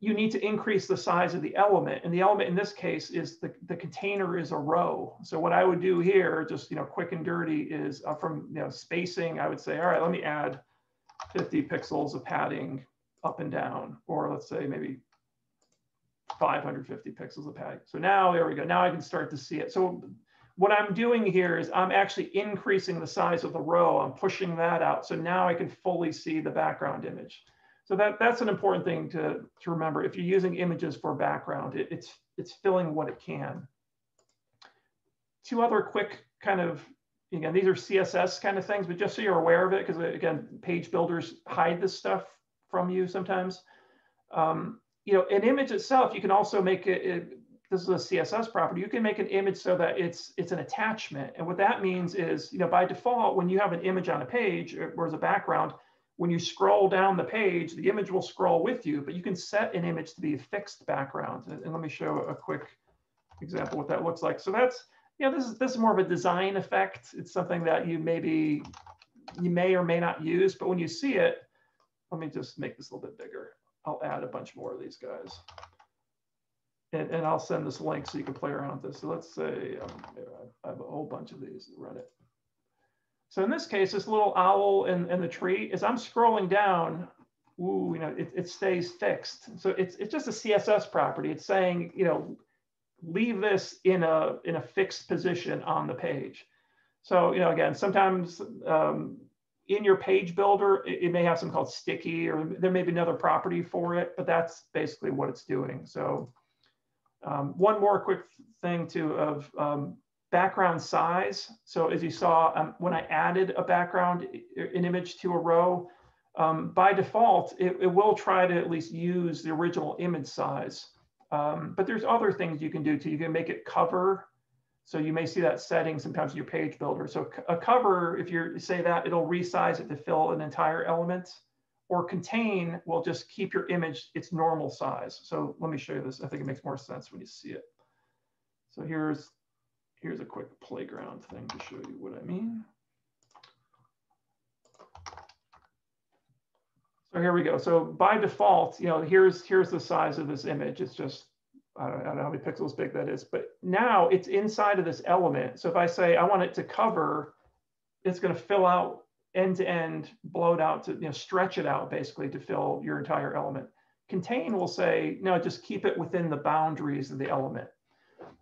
Speaker 1: you need to increase the size of the element. And the element in this case is the container is a row. So what I would do here, just, you know, quick and dirty, is from, you know, spacing, I would say, all right, let me add 50 pixels of padding up and down, or let's say maybe 550 pixels of padding. So now there we go. Now I can start to see it. So what I'm doing here is I'm actually increasing the size of the row. I'm pushing that out. So now I can fully see the background image. So that's an important thing to remember. If you're using images for background, it's filling what it can. Two other quick kind of, again, these are CSS kind of things, but just so you're aware of it, because again, page builders hide this stuff from you sometimes. You know, an image itself, you can also make it, this is a CSS property, you can make an image so that it's an attachment. And what that means is, you know, by default, when you have an image on a page or as a background, when you scroll down the page, the image will scroll with you, but you can set an image to be a fixed background. And let me show a quick example what that looks like. So that's, you know, this is more of a design effect. It's something that you may or may not use, but when you see it, let me just make this a little bit bigger. I'll add a bunch more of these guys. And I'll send this link so you can play around with this. So let's say I have a whole bunch of these, run it. So in this case, this little owl in the tree, as I'm scrolling down, ooh, you know, it stays fixed. So it's just a CSS property. It's saying, you know, leave this in a fixed position on the page. So, you know, again, sometimes in your page builder, it may have something called sticky, or there may be another property for it, but that's basically what it's doing. So one more quick thing too of background size. So as you saw, when I added a background, an image to a row, by default, it will try to at least use the original image size. But there's other things you can do too. You can make it cover. So you may see that setting sometimes in your page builder. So a cover, if you say that, it'll resize it to fill an entire element. Or contain will just keep your image its normal size. So let me show you this. I think it makes more sense when you see it. So here's a quick playground thing to show you what I mean. So here we go. So by default, you know, here's the size of this image. It's just, I don't know how many pixels big that is, but now it's inside of this element. So if I say I want it to cover, it's going to fill out end to end, blow it out to, you know, stretch it out basically to fill your entire element. Contain will say, no, just keep it within the boundaries of the element.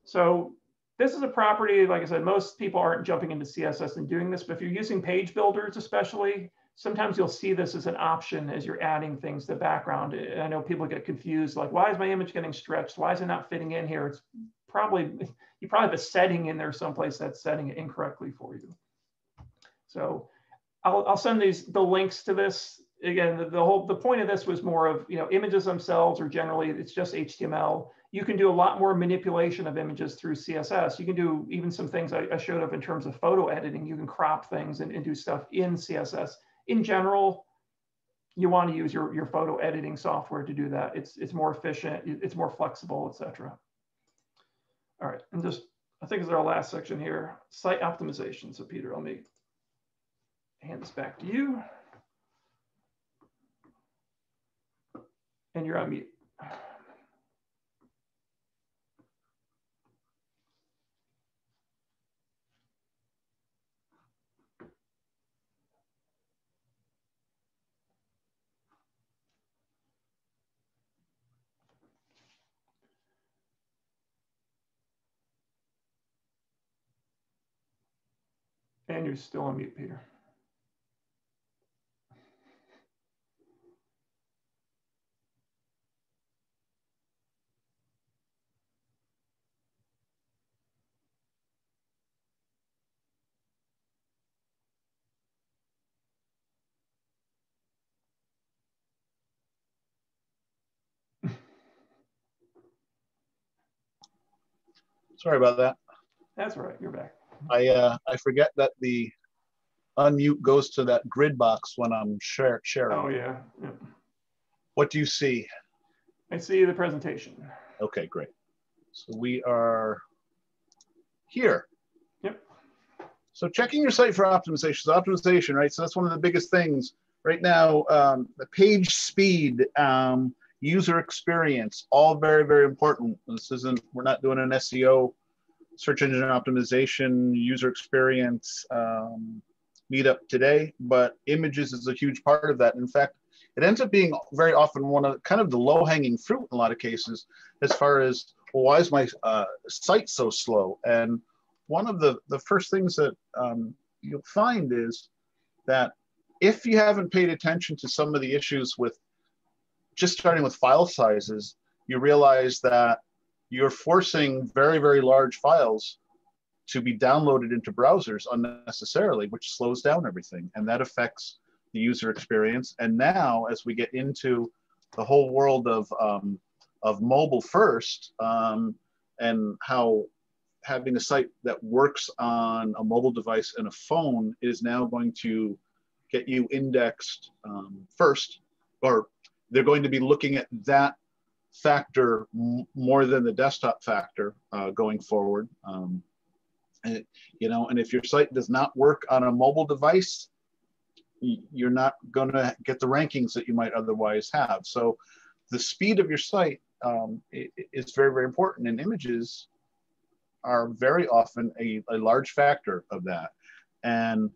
Speaker 1: So this is a property, like I said, most people aren't jumping into CSS and doing this, but if you're using page builders especially, sometimes you'll see this as an option as you're adding things to the background. I know people get confused, like, why is my image getting stretched? Why is it not fitting in here? It's probably, you probably have a setting in there someplace that's setting it incorrectly for you. So I'll send the links to this. Again, the point of this was more of, you know, images themselves are generally, it's just HTML. You can do a lot more manipulation of images through CSS. You can do even some things I showed up in terms of photo editing. You can crop things and do stuff in CSS. In general, you want to use your photo editing software to do that. It's more efficient, it's more flexible, etc. All right, and just, I think this is our last section here, site optimization. So Peter, let me hand this back to you. And you're on mute. And you're still on mute, Peter.
Speaker 2: Sorry about that.
Speaker 1: That's all right. You're back.
Speaker 2: I forget that the unmute goes to that grid box when I'm sharing.
Speaker 1: Oh, yeah.
Speaker 2: What do you see?
Speaker 1: I see the presentation.
Speaker 2: Okay, great. So we are here.
Speaker 1: Yep.
Speaker 2: So checking your site for optimization, right? So that's one of the biggest things right now. The page speed, user experience, all very, very important. We're not doing an SEO, search engine optimization, user experience meetup today, but images is a huge part of that. In fact, it ends up being very often one of kind of the low-hanging fruit in a lot of cases, as far as, well, why is my site so slow? And one of the first things that you'll find is that if you haven't paid attention to some of the issues with just starting with file sizes, you realize that you're forcing very, very large files to be downloaded into browsers unnecessarily, which slows down everything. And that affects the user experience. And now, as we get into the whole world of mobile first, and how having a site that works on a mobile device and a phone is now going to get you indexed first, or they're going to be looking at that factor more than the desktop factor going forward. And, you know, and if your site does not work on a mobile device, you're not going to get the rankings that you might otherwise have. So the speed of your site is very, very important, and images are very often a large factor of that. And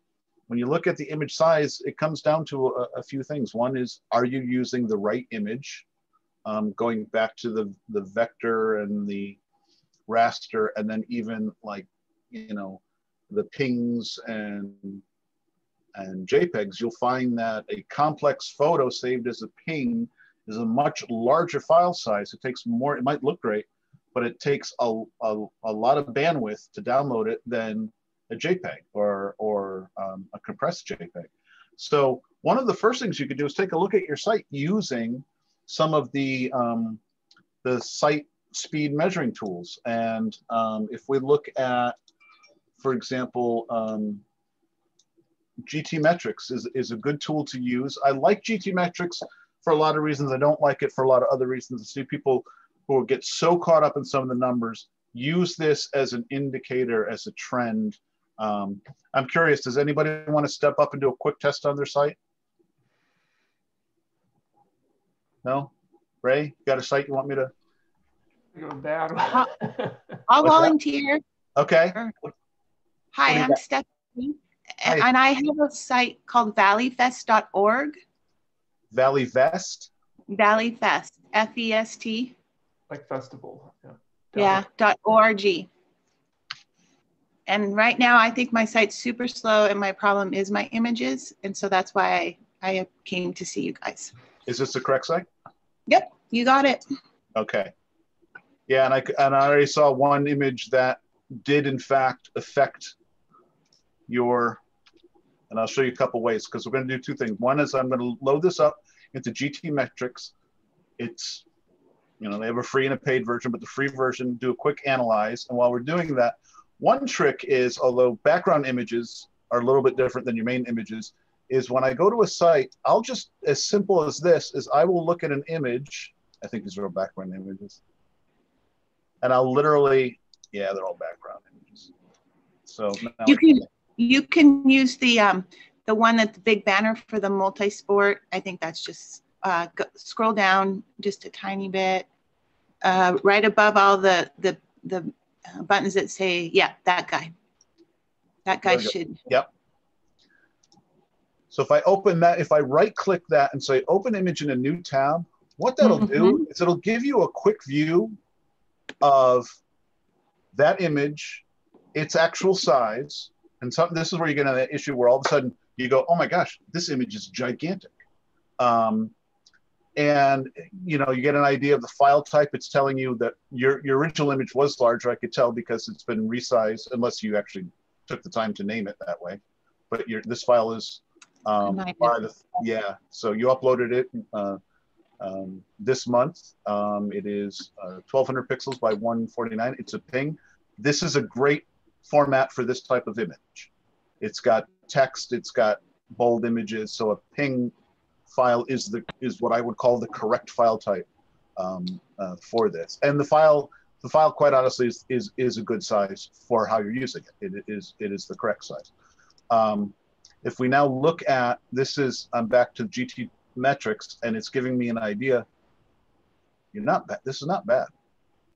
Speaker 2: when you look at the image size, it comes down to a few things. One is, are you using the right image? Going back to the vector and the raster, and then even like, you know, the pings and JPEGs, you'll find that a complex photo saved as a ping is a much larger file size. It takes more, it might look great, but it takes a lot of bandwidth to download it than a JPEG or a compressed JPEG. So one of the first things you could do is take a look at your site using some of the site speed measuring tools. And if we look at, for example, GTmetrix is a good tool to use. I like GTmetrix for a lot of reasons. I don't like it for a lot of other reasons. I see people who get so caught up in some of the numbers use this as an indicator, as a trend. I'm curious, does anybody want to step up and do a quick test on their site? No? Ray, you got a site you want me to?
Speaker 1: Go bad.
Speaker 4: I'll volunteer.
Speaker 2: Okay.
Speaker 4: Hi, I'm Stephanie.
Speaker 2: Hi.
Speaker 4: And I have a site called valleyfest.org.
Speaker 2: Valley Vest?
Speaker 4: Valleyfest, F-E-S-T.
Speaker 1: Like festival.
Speaker 4: Yeah, .org. And right now I think my site's super slow, and my problem is my images. And so that's why I came to see you guys.
Speaker 2: Is this the correct site?
Speaker 4: Yep, you got it.
Speaker 2: Okay. Yeah, and I already saw one image that did in fact affect your, and I'll show you a couple ways, because we're going to do two things. One is I'm going to load this up into GTmetrix. It's, you know, they have a free and a paid version, but the free version, do a quick analyze. And while we're doing that, one trick is, although background images are a little bit different than your main images, is when I go to a site, I'll just, as simple as this, is I will look at an image. I think these are all background images. And I'll literally, yeah, they're all background images. So now
Speaker 4: you can use the one that's the big banner for the multi-sport. I think that's just scroll down just a tiny bit, right above all the buttons that say, yeah, that guy. That guy should.
Speaker 2: Yep. So if I open that, if I right click that and say open image in a new tab, what that'll do is it'll give you a quick view of that image, its actual size, And so this is where you get an issue where all of a sudden you go, oh my gosh, this image is gigantic. And you know, you get an idea of the file type. It's telling you that your original image was larger. I could tell because it's been resized, unless you actually took the time to name it that way. But this file is yeah. So you uploaded it this month. It is 1200 pixels by 149. It's a ping. This is a great format for this type of image. It's got text. It's got bold images. So a ping file is what I would call the correct file type for this. And the file quite honestly is a good size for how you're using it. It is the correct size. If we now look at this, I'm back to GT metrics, and it's giving me an idea. You're not bad. This is not bad.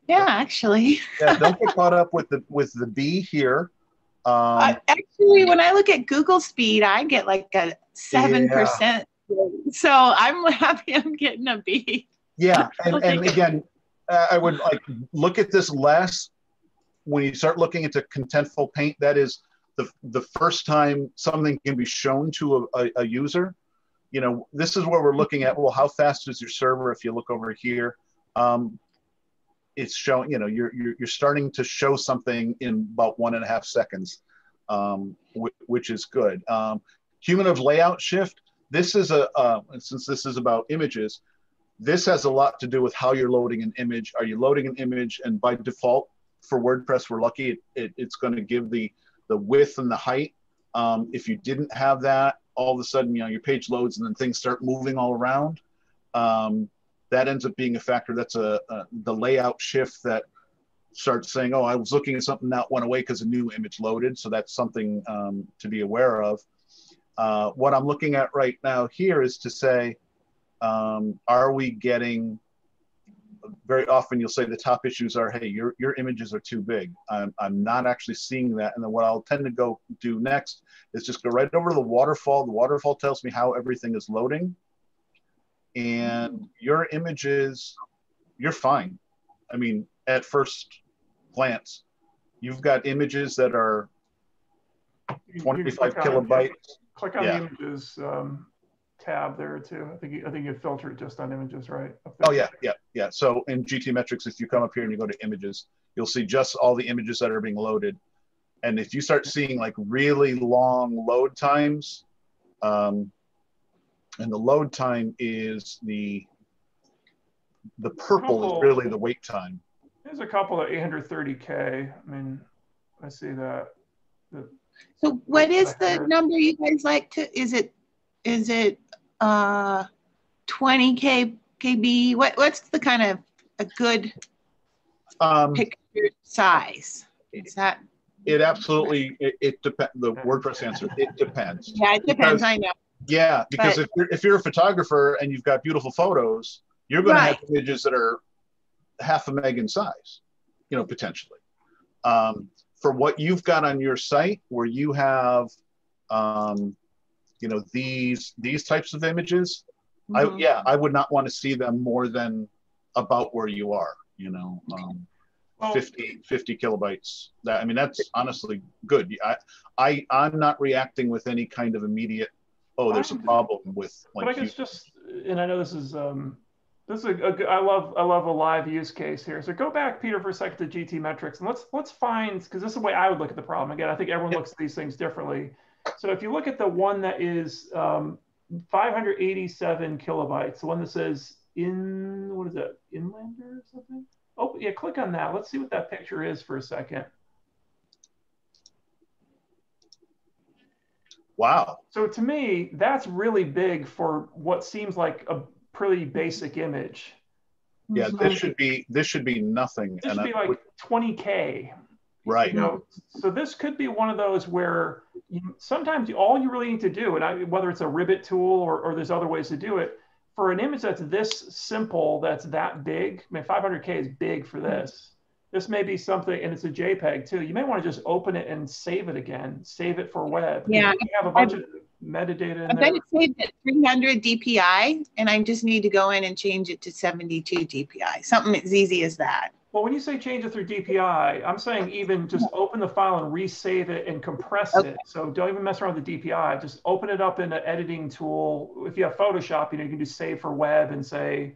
Speaker 4: Yeah, actually.
Speaker 2: Yeah, don't get caught up with the B here.
Speaker 4: Actually, when I look at Google speed, I get like a 7%. Yeah. So I'm happy I'm getting a B.
Speaker 2: Yeah, and again, I would like look at this less when you start looking into contentful paint. That is the first time something can be shown to a user. You know, this is where we're looking at, well, how fast is your server? If you look over here, it's showing, you know, you're starting to show something in about 1.5 seconds, which is good. Cumulative layout shift. This is since this is about images, this has a lot to do with how you're loading an image. Are you loading an image? And by default for WordPress, we're lucky it's going to give the width and the height. If you didn't have that, all of a sudden, you know, your page loads and then things start moving all around. That ends up being a factor. That's the layout shift that starts saying, oh, I was looking at something that went away because a new image loaded. So that's something to be aware of. What I'm looking at right now here is to say, are we getting, very often you'll say the top issues are, hey, your images are too big. I'm not actually seeing that. And then what I'll tend to go do next is just go right over to the waterfall. The waterfall tells me how everything is loading. And your images, you're fine. I mean, at first glance, you've got images that are 25 kilobytes.
Speaker 1: Click on the images tab there too. I think you filter it just on images, right?
Speaker 2: Oh yeah. So in GT metrics, if you come up here and you go to images, you'll see just all the images that are being loaded. And if you start seeing like really long load times, and the load time is the purple is really the wait time.
Speaker 1: There's a couple of 830K. I mean, I see that.
Speaker 4: So what is the number you guys like to? Is it 20 KB? What's the kind of a good picture size? Is that?
Speaker 2: It absolutely it depends. The WordPress answer, it depends.
Speaker 4: Yeah, it depends. I know.
Speaker 2: Yeah, because if you're a photographer and you've got beautiful photos, you're going to have images that are 0.5 meg in size, you know, potentially. For what you've got on your site, where you have, you know, these types of images, I would not want to see them more than about where you are, you know, 50 kilobytes. That, I mean, that's honestly good. I'm not reacting with any kind of immediate, oh, there's a problem with, like,
Speaker 1: but I guess just, and I know this is I love a live use case here. So go back, Peter, for a second to GT metrics, and let's find, because this is the way I would look at the problem. Again, I think everyone looks at these things differently. So if you look at the one that is 587 kilobytes, the one that says what is that, Inlander or something? Oh yeah, click on that. Let's see what that picture is for a second.
Speaker 2: Wow.
Speaker 1: So to me, that's really big for what seems like a pretty basic image.
Speaker 2: Yeah, this should be nothing.
Speaker 1: This should be like 20K.
Speaker 2: Right.
Speaker 1: You know, so this could be one of those where sometimes all you really need to do, and whether it's a ribbit tool or there's other ways to do it, for an image that's this simple, that's that big, I mean, 500K is big for this. This may be something, and it's a JPEG too. You may want to just open it and save it again, save it for web.
Speaker 4: Yeah.
Speaker 1: You have a bunch of metadata in there.
Speaker 4: I bet it's saved at 300 DPI, and I just need to go in and change it to 72 DPI. Something as easy as that.
Speaker 1: Well, when you say change it through DPI, I'm saying even just open the file and resave it and compress
Speaker 4: Okay.
Speaker 1: it. So don't even mess around with the DPI. Just open it up in an editing tool. If you have Photoshop, you can do save for web and say,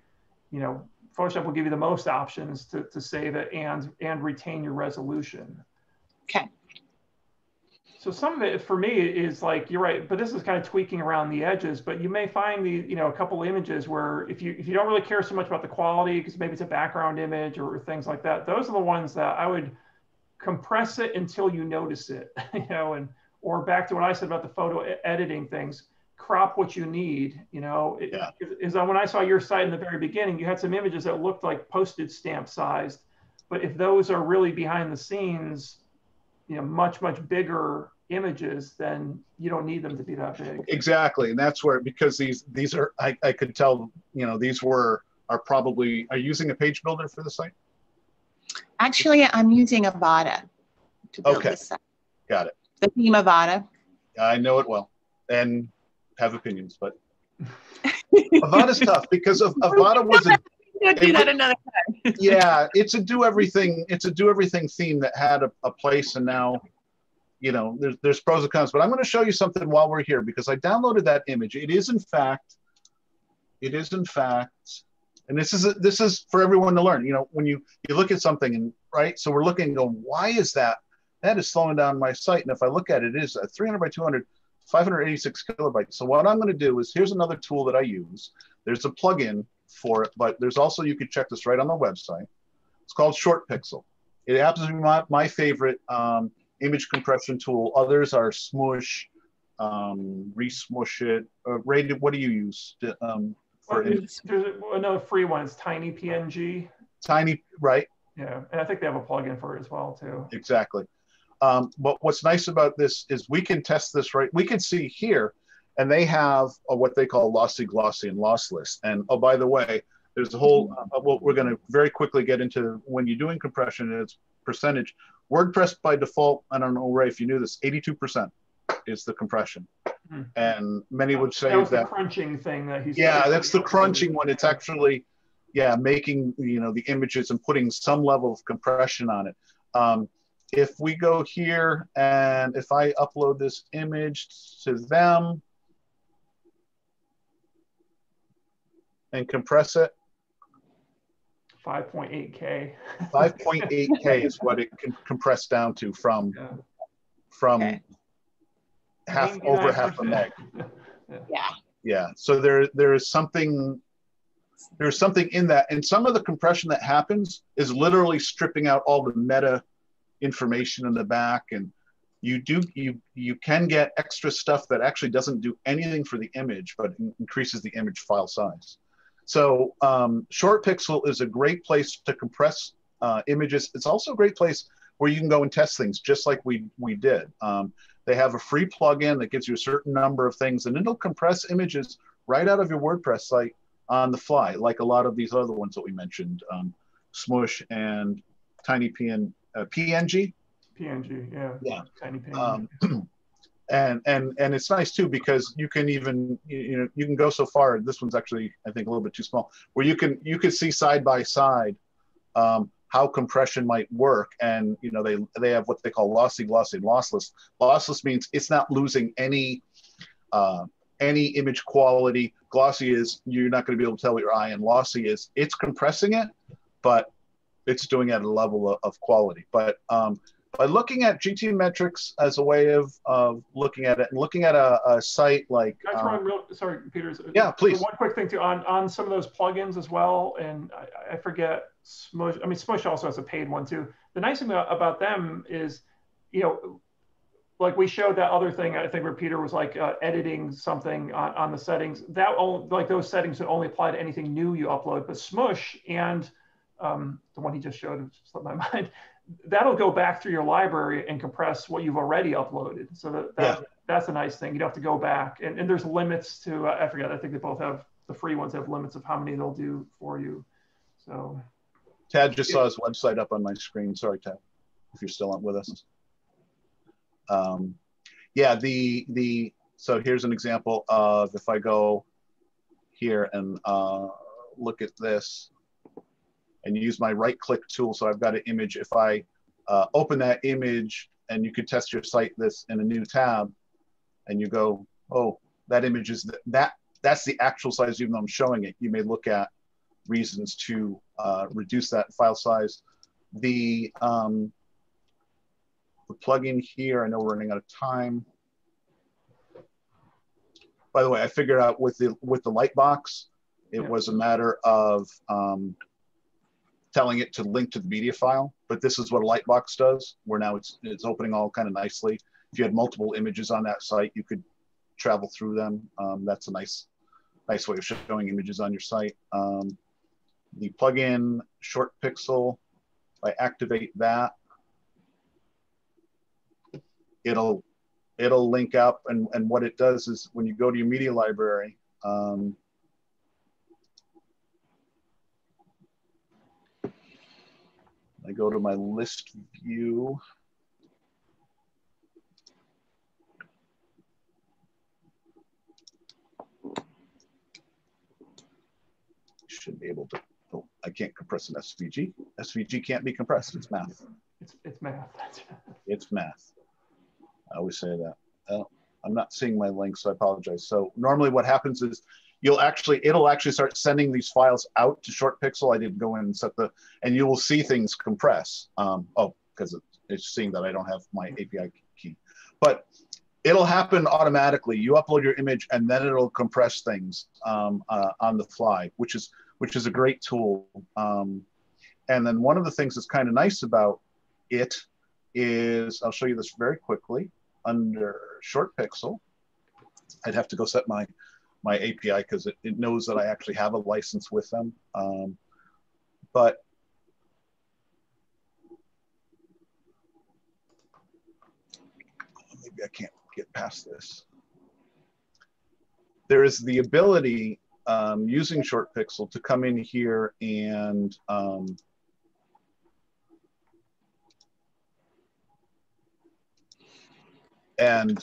Speaker 1: Photoshop will give you the most options to save it and retain your resolution.
Speaker 4: Okay.
Speaker 1: So some of it for me is like, you're right, but this is kind of tweaking around the edges, but you may find a couple images where if you don't really care so much about the quality, because maybe it's a background image or things like that, those are the ones that I would compress it until you notice it, or back to what I said about the photo editing things, crop what you need, is that when I saw your site in the very beginning, you had some images that looked like postage stamp sized, but if those are really behind the scenes, much bigger images, then you don't need them to be that big.
Speaker 2: Exactly, and that's where, because these are, I could tell, these are probably, are you using a page builder for the site?
Speaker 4: Actually, I'm using Avada to build this site.
Speaker 2: Got it.
Speaker 4: The theme Avada.
Speaker 2: I know it well and have opinions, but Avada's tough because Avada was
Speaker 4: do that another time.
Speaker 2: Yeah, it's a do everything theme that had a place, and now there's pros and cons. But I'm going to show you something while we're here, because I downloaded that image. It is in fact, and this is for everyone to learn. When you look at something, and right, so we're looking and go, why is that is slowing down my site? And if I look at it, it is a 300 by 200, 586 kilobytes. So what I'm going to do is, here's another tool that I use. There's a plugin for it, but there's also, you can check this right on the website. It's called Short Pixel. It happens to be my favorite image compression tool. Others are Smush, Resmush it. Ray, what do you use
Speaker 1: there's another free one. It's Tiny PNG.
Speaker 2: Tiny, right?
Speaker 1: Yeah, and I think they have a plugin for it as well too.
Speaker 2: Exactly. But what's nice about this is we can test this, right? We can see here, and they have what they call lossy, glossy, and lossless. And oh, by the way, there's a whole, well, we're going to very quickly get into when you're doing compression, it's percentage. WordPress by default, I don't know, Ray, if you knew this, 82% is the compression. And many would say
Speaker 1: that the crunching thing that he's.
Speaker 2: Yeah, that's the crunching one. It's actually, making, the images and putting some level of compression on it. If we go here and if I upload this image to them and compress it,
Speaker 1: 5.8K.
Speaker 2: 5.8K is what it can compress down to from
Speaker 4: Okay.
Speaker 2: over half a meg. Yeah. So there is something. There's something in that, and some of the compression that happens is literally stripping out all the meta information in the back, and you can get extra stuff that actually doesn't do anything for the image, but increases the image file size. So Short Pixel is a great place to compress images. It's also a great place where you can go and test things, just like we did. They have a free plugin that gives you a certain number of things, and it'll compress images right out of your WordPress site on the fly, like a lot of these other ones that we mentioned, Smush and Tiny PNG.
Speaker 1: PNG, yeah. Tiny PNG.
Speaker 2: And it's nice too, because you can even you can go so far. This one's actually, I think, a little bit too small, where you can see side by side how compression might work, and they have what they call lossy, glossy, lossless. Lossless means it's not losing any image quality. Glossy is you're not going to be able to tell what your eye, and lossy is it's compressing it, but it's doing it at a level of quality. But by looking at GT metrics as a way of looking at it, and looking at a site like
Speaker 1: sorry, Peter.
Speaker 2: Yeah, please.
Speaker 1: One quick thing too on some of those plugins as well, and I forget Smush. I mean, Smush also has a paid one too. The nice thing about them is, like we showed that other thing, I think, where Peter was like editing something on the settings. Like those settings would only apply to anything new you upload. But Smush and the one he just showed, just slipped my mind, that'll go back through your library and compress what you've already uploaded. So that's a nice thing. You don't have to go back. And there's limits to, I forget, I think they both have, the free ones have limits of how many they'll do for you. So.
Speaker 2: Tad just saw his website up on my screen. Sorry, Tad, if you're still on with us. So here's an example of, if I go here and look at this, and use my right-click tool. So I've got an image. If I open that image, and you could test your site this in a new tab, and you go, oh, that image is that's the actual size, even though I'm showing it. You may look at reasons to reduce that file size. The plugin here, I know we're running out of time. By the way, I figured out with the Lightbox, it was a matter of telling it to link to the media file, but this is what a Lightbox does, where now it's opening all kind of nicely. If you had multiple images on that site, you could travel through them. That's a nice way of showing images on your site. The plugin Short Pixel, if I activate that, it'll link up, and what it does is when you go to your media library, I go to my list view. Should be able to, oh, I can't compress an SVG. SVG can't be compressed, it's math.
Speaker 1: It's math.
Speaker 2: It's math. I always say that. I'm not seeing my link, so I apologize. So normally what happens is it'll actually start sending these files out to Short Pixel. I didn't go in and and you will see things compress. Because it's seeing that I don't have my API key. But it'll happen automatically. You upload your image and then it'll compress things on the fly, which is a great tool. And then one of the things that's kind of nice about it is, I'll show you this very quickly. Under Short Pixel, I'd have to go set my API because it knows that I actually have a license with them. But maybe I can't get past this. There is the ability using Short Pixel to come in here and I'm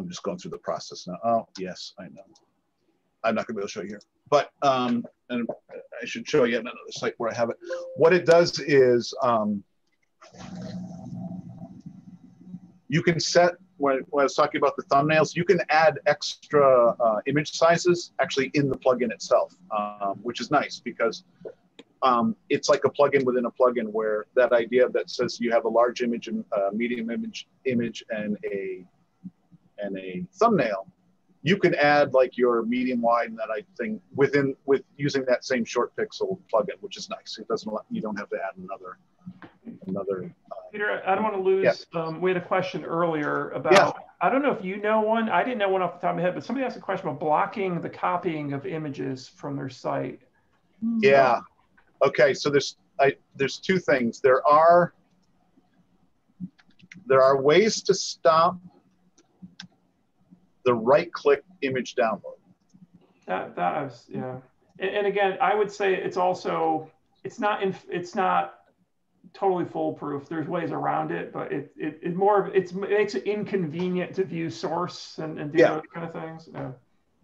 Speaker 2: just going through the process now. Oh, yes, I know. I'm not gonna be able to show you here, but and I should show you another site where I have it. What it does is you can set, when I was talking about the thumbnails, you can add extra image sizes actually in the plugin itself, which is nice because it's like a plugin within a plugin, where that idea that says you have a large image and medium image and a thumbnail, you can add like your medium wide and that thing with using that same Short Pixel plugin, which is nice. It doesn't, you don't have to add another.
Speaker 1: Peter, I don't want to lose. Yeah. We had a question earlier about. I don't know if you know one. I didn't know one off the top of my head, but somebody asked a question about blocking the copying of images from their site.
Speaker 2: Yeah. Okay. So there's two things. There are ways to stop the right-click image download.
Speaker 1: That was, yeah. And again, I would say it's also it's not totally foolproof. There's ways around it, but it makes it inconvenient to view source and do those kind of things. Yeah.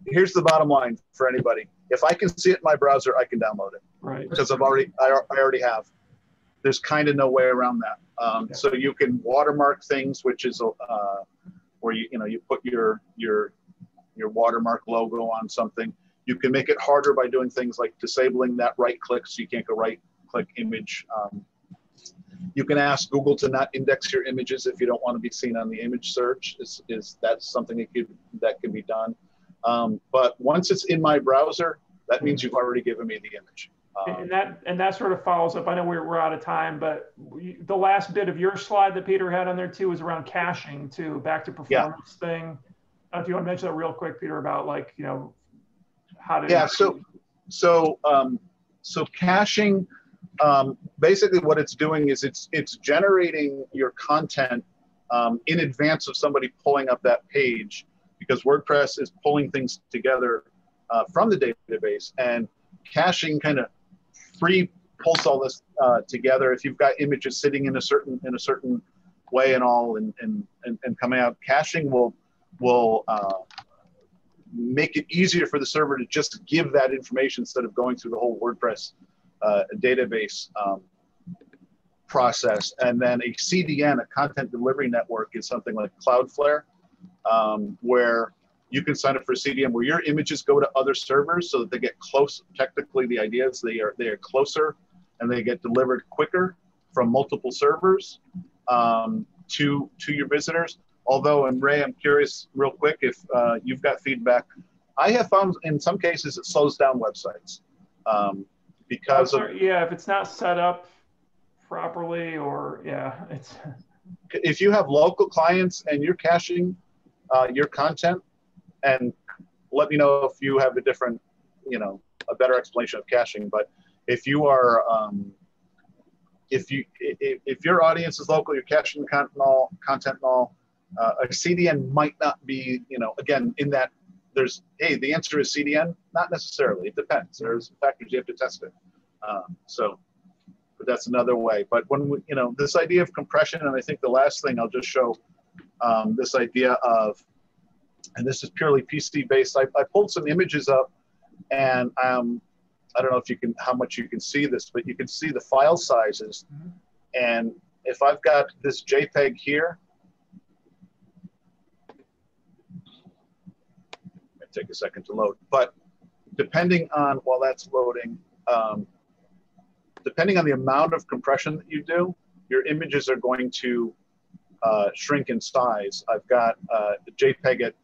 Speaker 2: Here's the bottom line for anybody: if I can see it in my browser, I can download it.
Speaker 1: Right.
Speaker 2: Because I already have. There's kind of no way around that. So you can watermark things, which is where you put your watermark logo on something. You can make it harder by doing things like disabling that right click, so you can't go right click image. You can ask Google to not index your images if you don't want to be seen on the image search. That's something that can be done. But once it's in my browser, that means you've already given me the image.
Speaker 1: And that sort of follows up. I know we're out of time, but the last bit of your slide that Peter had on there too was around caching too, back to performance thing. If you want to mention that real quick, Peter, about how to.
Speaker 2: Yeah. So caching. Basically what it's doing is it's generating your content in advance of somebody pulling up that page, because WordPress is pulling things together from the database, and caching kind of pulls all this together. If you've got images sitting in a certain way and all and coming out, caching will make it easier for the server to just give that information instead of going through the whole WordPress database process. And then a CDN, a content delivery network, is something like Cloudflare, where you can sign up for a CDN where your images go to other servers so that they get close. Technically, the idea is they are closer and they get delivered quicker from multiple servers to your visitors. Although, and Ray, I'm curious real quick if you've got feedback. I have found in some cases it slows down websites because
Speaker 1: yeah, if it's not set up properly, or it's.
Speaker 2: If you have local clients and you're caching your content, and let me know if you have a different, a better explanation of caching. But if you are, if your audience is local, you're caching the content and all, a CDN might not be, again, in that there's, hey, the answer is CDN? Not necessarily. It depends. There's factors you have to test it. But that's another way. But when we, this idea of compression, and I think the last thing I'll just show, this idea of, and this is purely PC based. I pulled some images up, and I don't know if you can, how much you can see this, but you can see the file sizes. Mm-hmm. And if I've got this JPEG here, it take a second to load, but depending on, while that's loading, depending on the amount of compression that you do, your images are going to shrink in size. I've got the JPEG at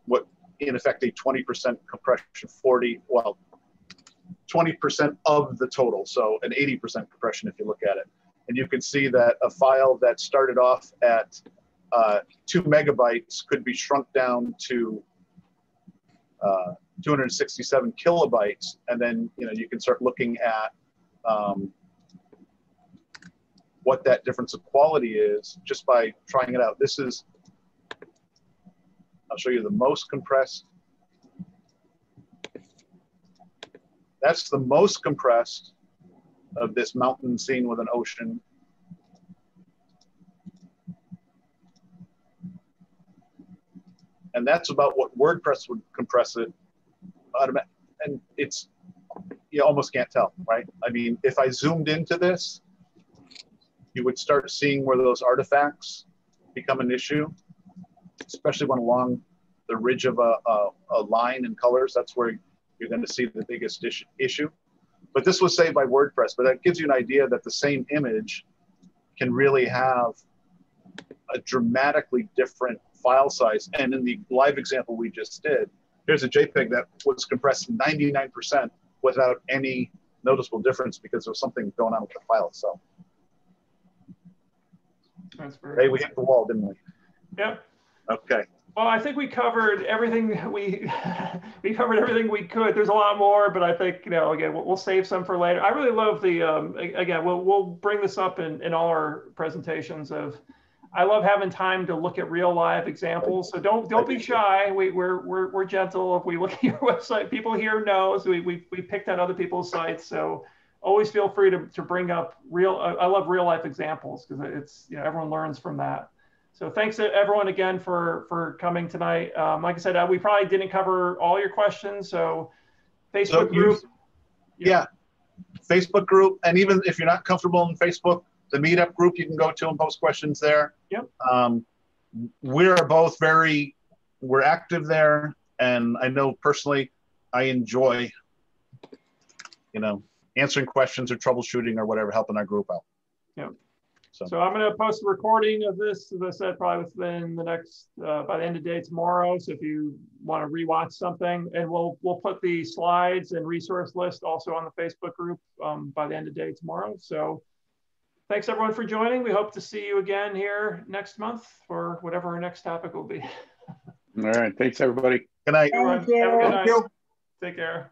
Speaker 2: what, in effect, a 20% compression, 20% of the total, so an 80% compression if you look at it. And you can see that a file that started off at 2 megabytes could be shrunk down to 267 kilobytes, and then you can start looking at what that difference of quality is just by trying it out. This is, I'll show you the most compressed. That's the most compressed of this mountain scene with an ocean. And that's about what WordPress would compress it. And it's, you almost can't tell, right? I mean, if I zoomed into this, you would start seeing where those artifacts become an issue, especially when along the ridge of a line in colors. That's where you're going to see the biggest issue. But this was saved by WordPress, but that gives you an idea that the same image can really have a dramatically different file size. And in the live example we just did, here's a JPEG that was compressed 99% without any noticeable difference because there was something going on with the file itself.
Speaker 1: That's very
Speaker 2: we hit the wall, didn't we?
Speaker 1: Yep.
Speaker 2: Okay.
Speaker 1: Well, I think we covered everything we covered everything we could. There's a lot more, but I think again we'll save some for later. I really love the again we'll bring this up in all our presentations of. I love having time to look at real live examples. So don't be shy. We're gentle. If we look at your website, people here know. So we picked on other people's sites. So always feel free to bring up real. I love real life examples because it's everyone learns from that. So thanks to everyone again for coming tonight. Like I said, we probably didn't cover all your questions. So Facebook group.
Speaker 2: Yeah, Facebook group, and even if you're not comfortable in Facebook, the meetup group you can go to and post questions there.
Speaker 1: Yep.
Speaker 2: We're both we're active there, and I know personally I enjoy, answering questions or troubleshooting or whatever, helping our group out.
Speaker 1: Yep. So I'm going to post a recording of this, as I said, probably within the next, by the end of the day tomorrow. So if you want to rewatch something, and we'll put the slides and resource list also on the Facebook group by the end of the day tomorrow. So thanks everyone for joining. We hope to see you again here next month for whatever our next topic will be.
Speaker 5: All right. Thanks everybody.
Speaker 2: Good night.
Speaker 3: Thank you.
Speaker 1: Have a good night. Take care.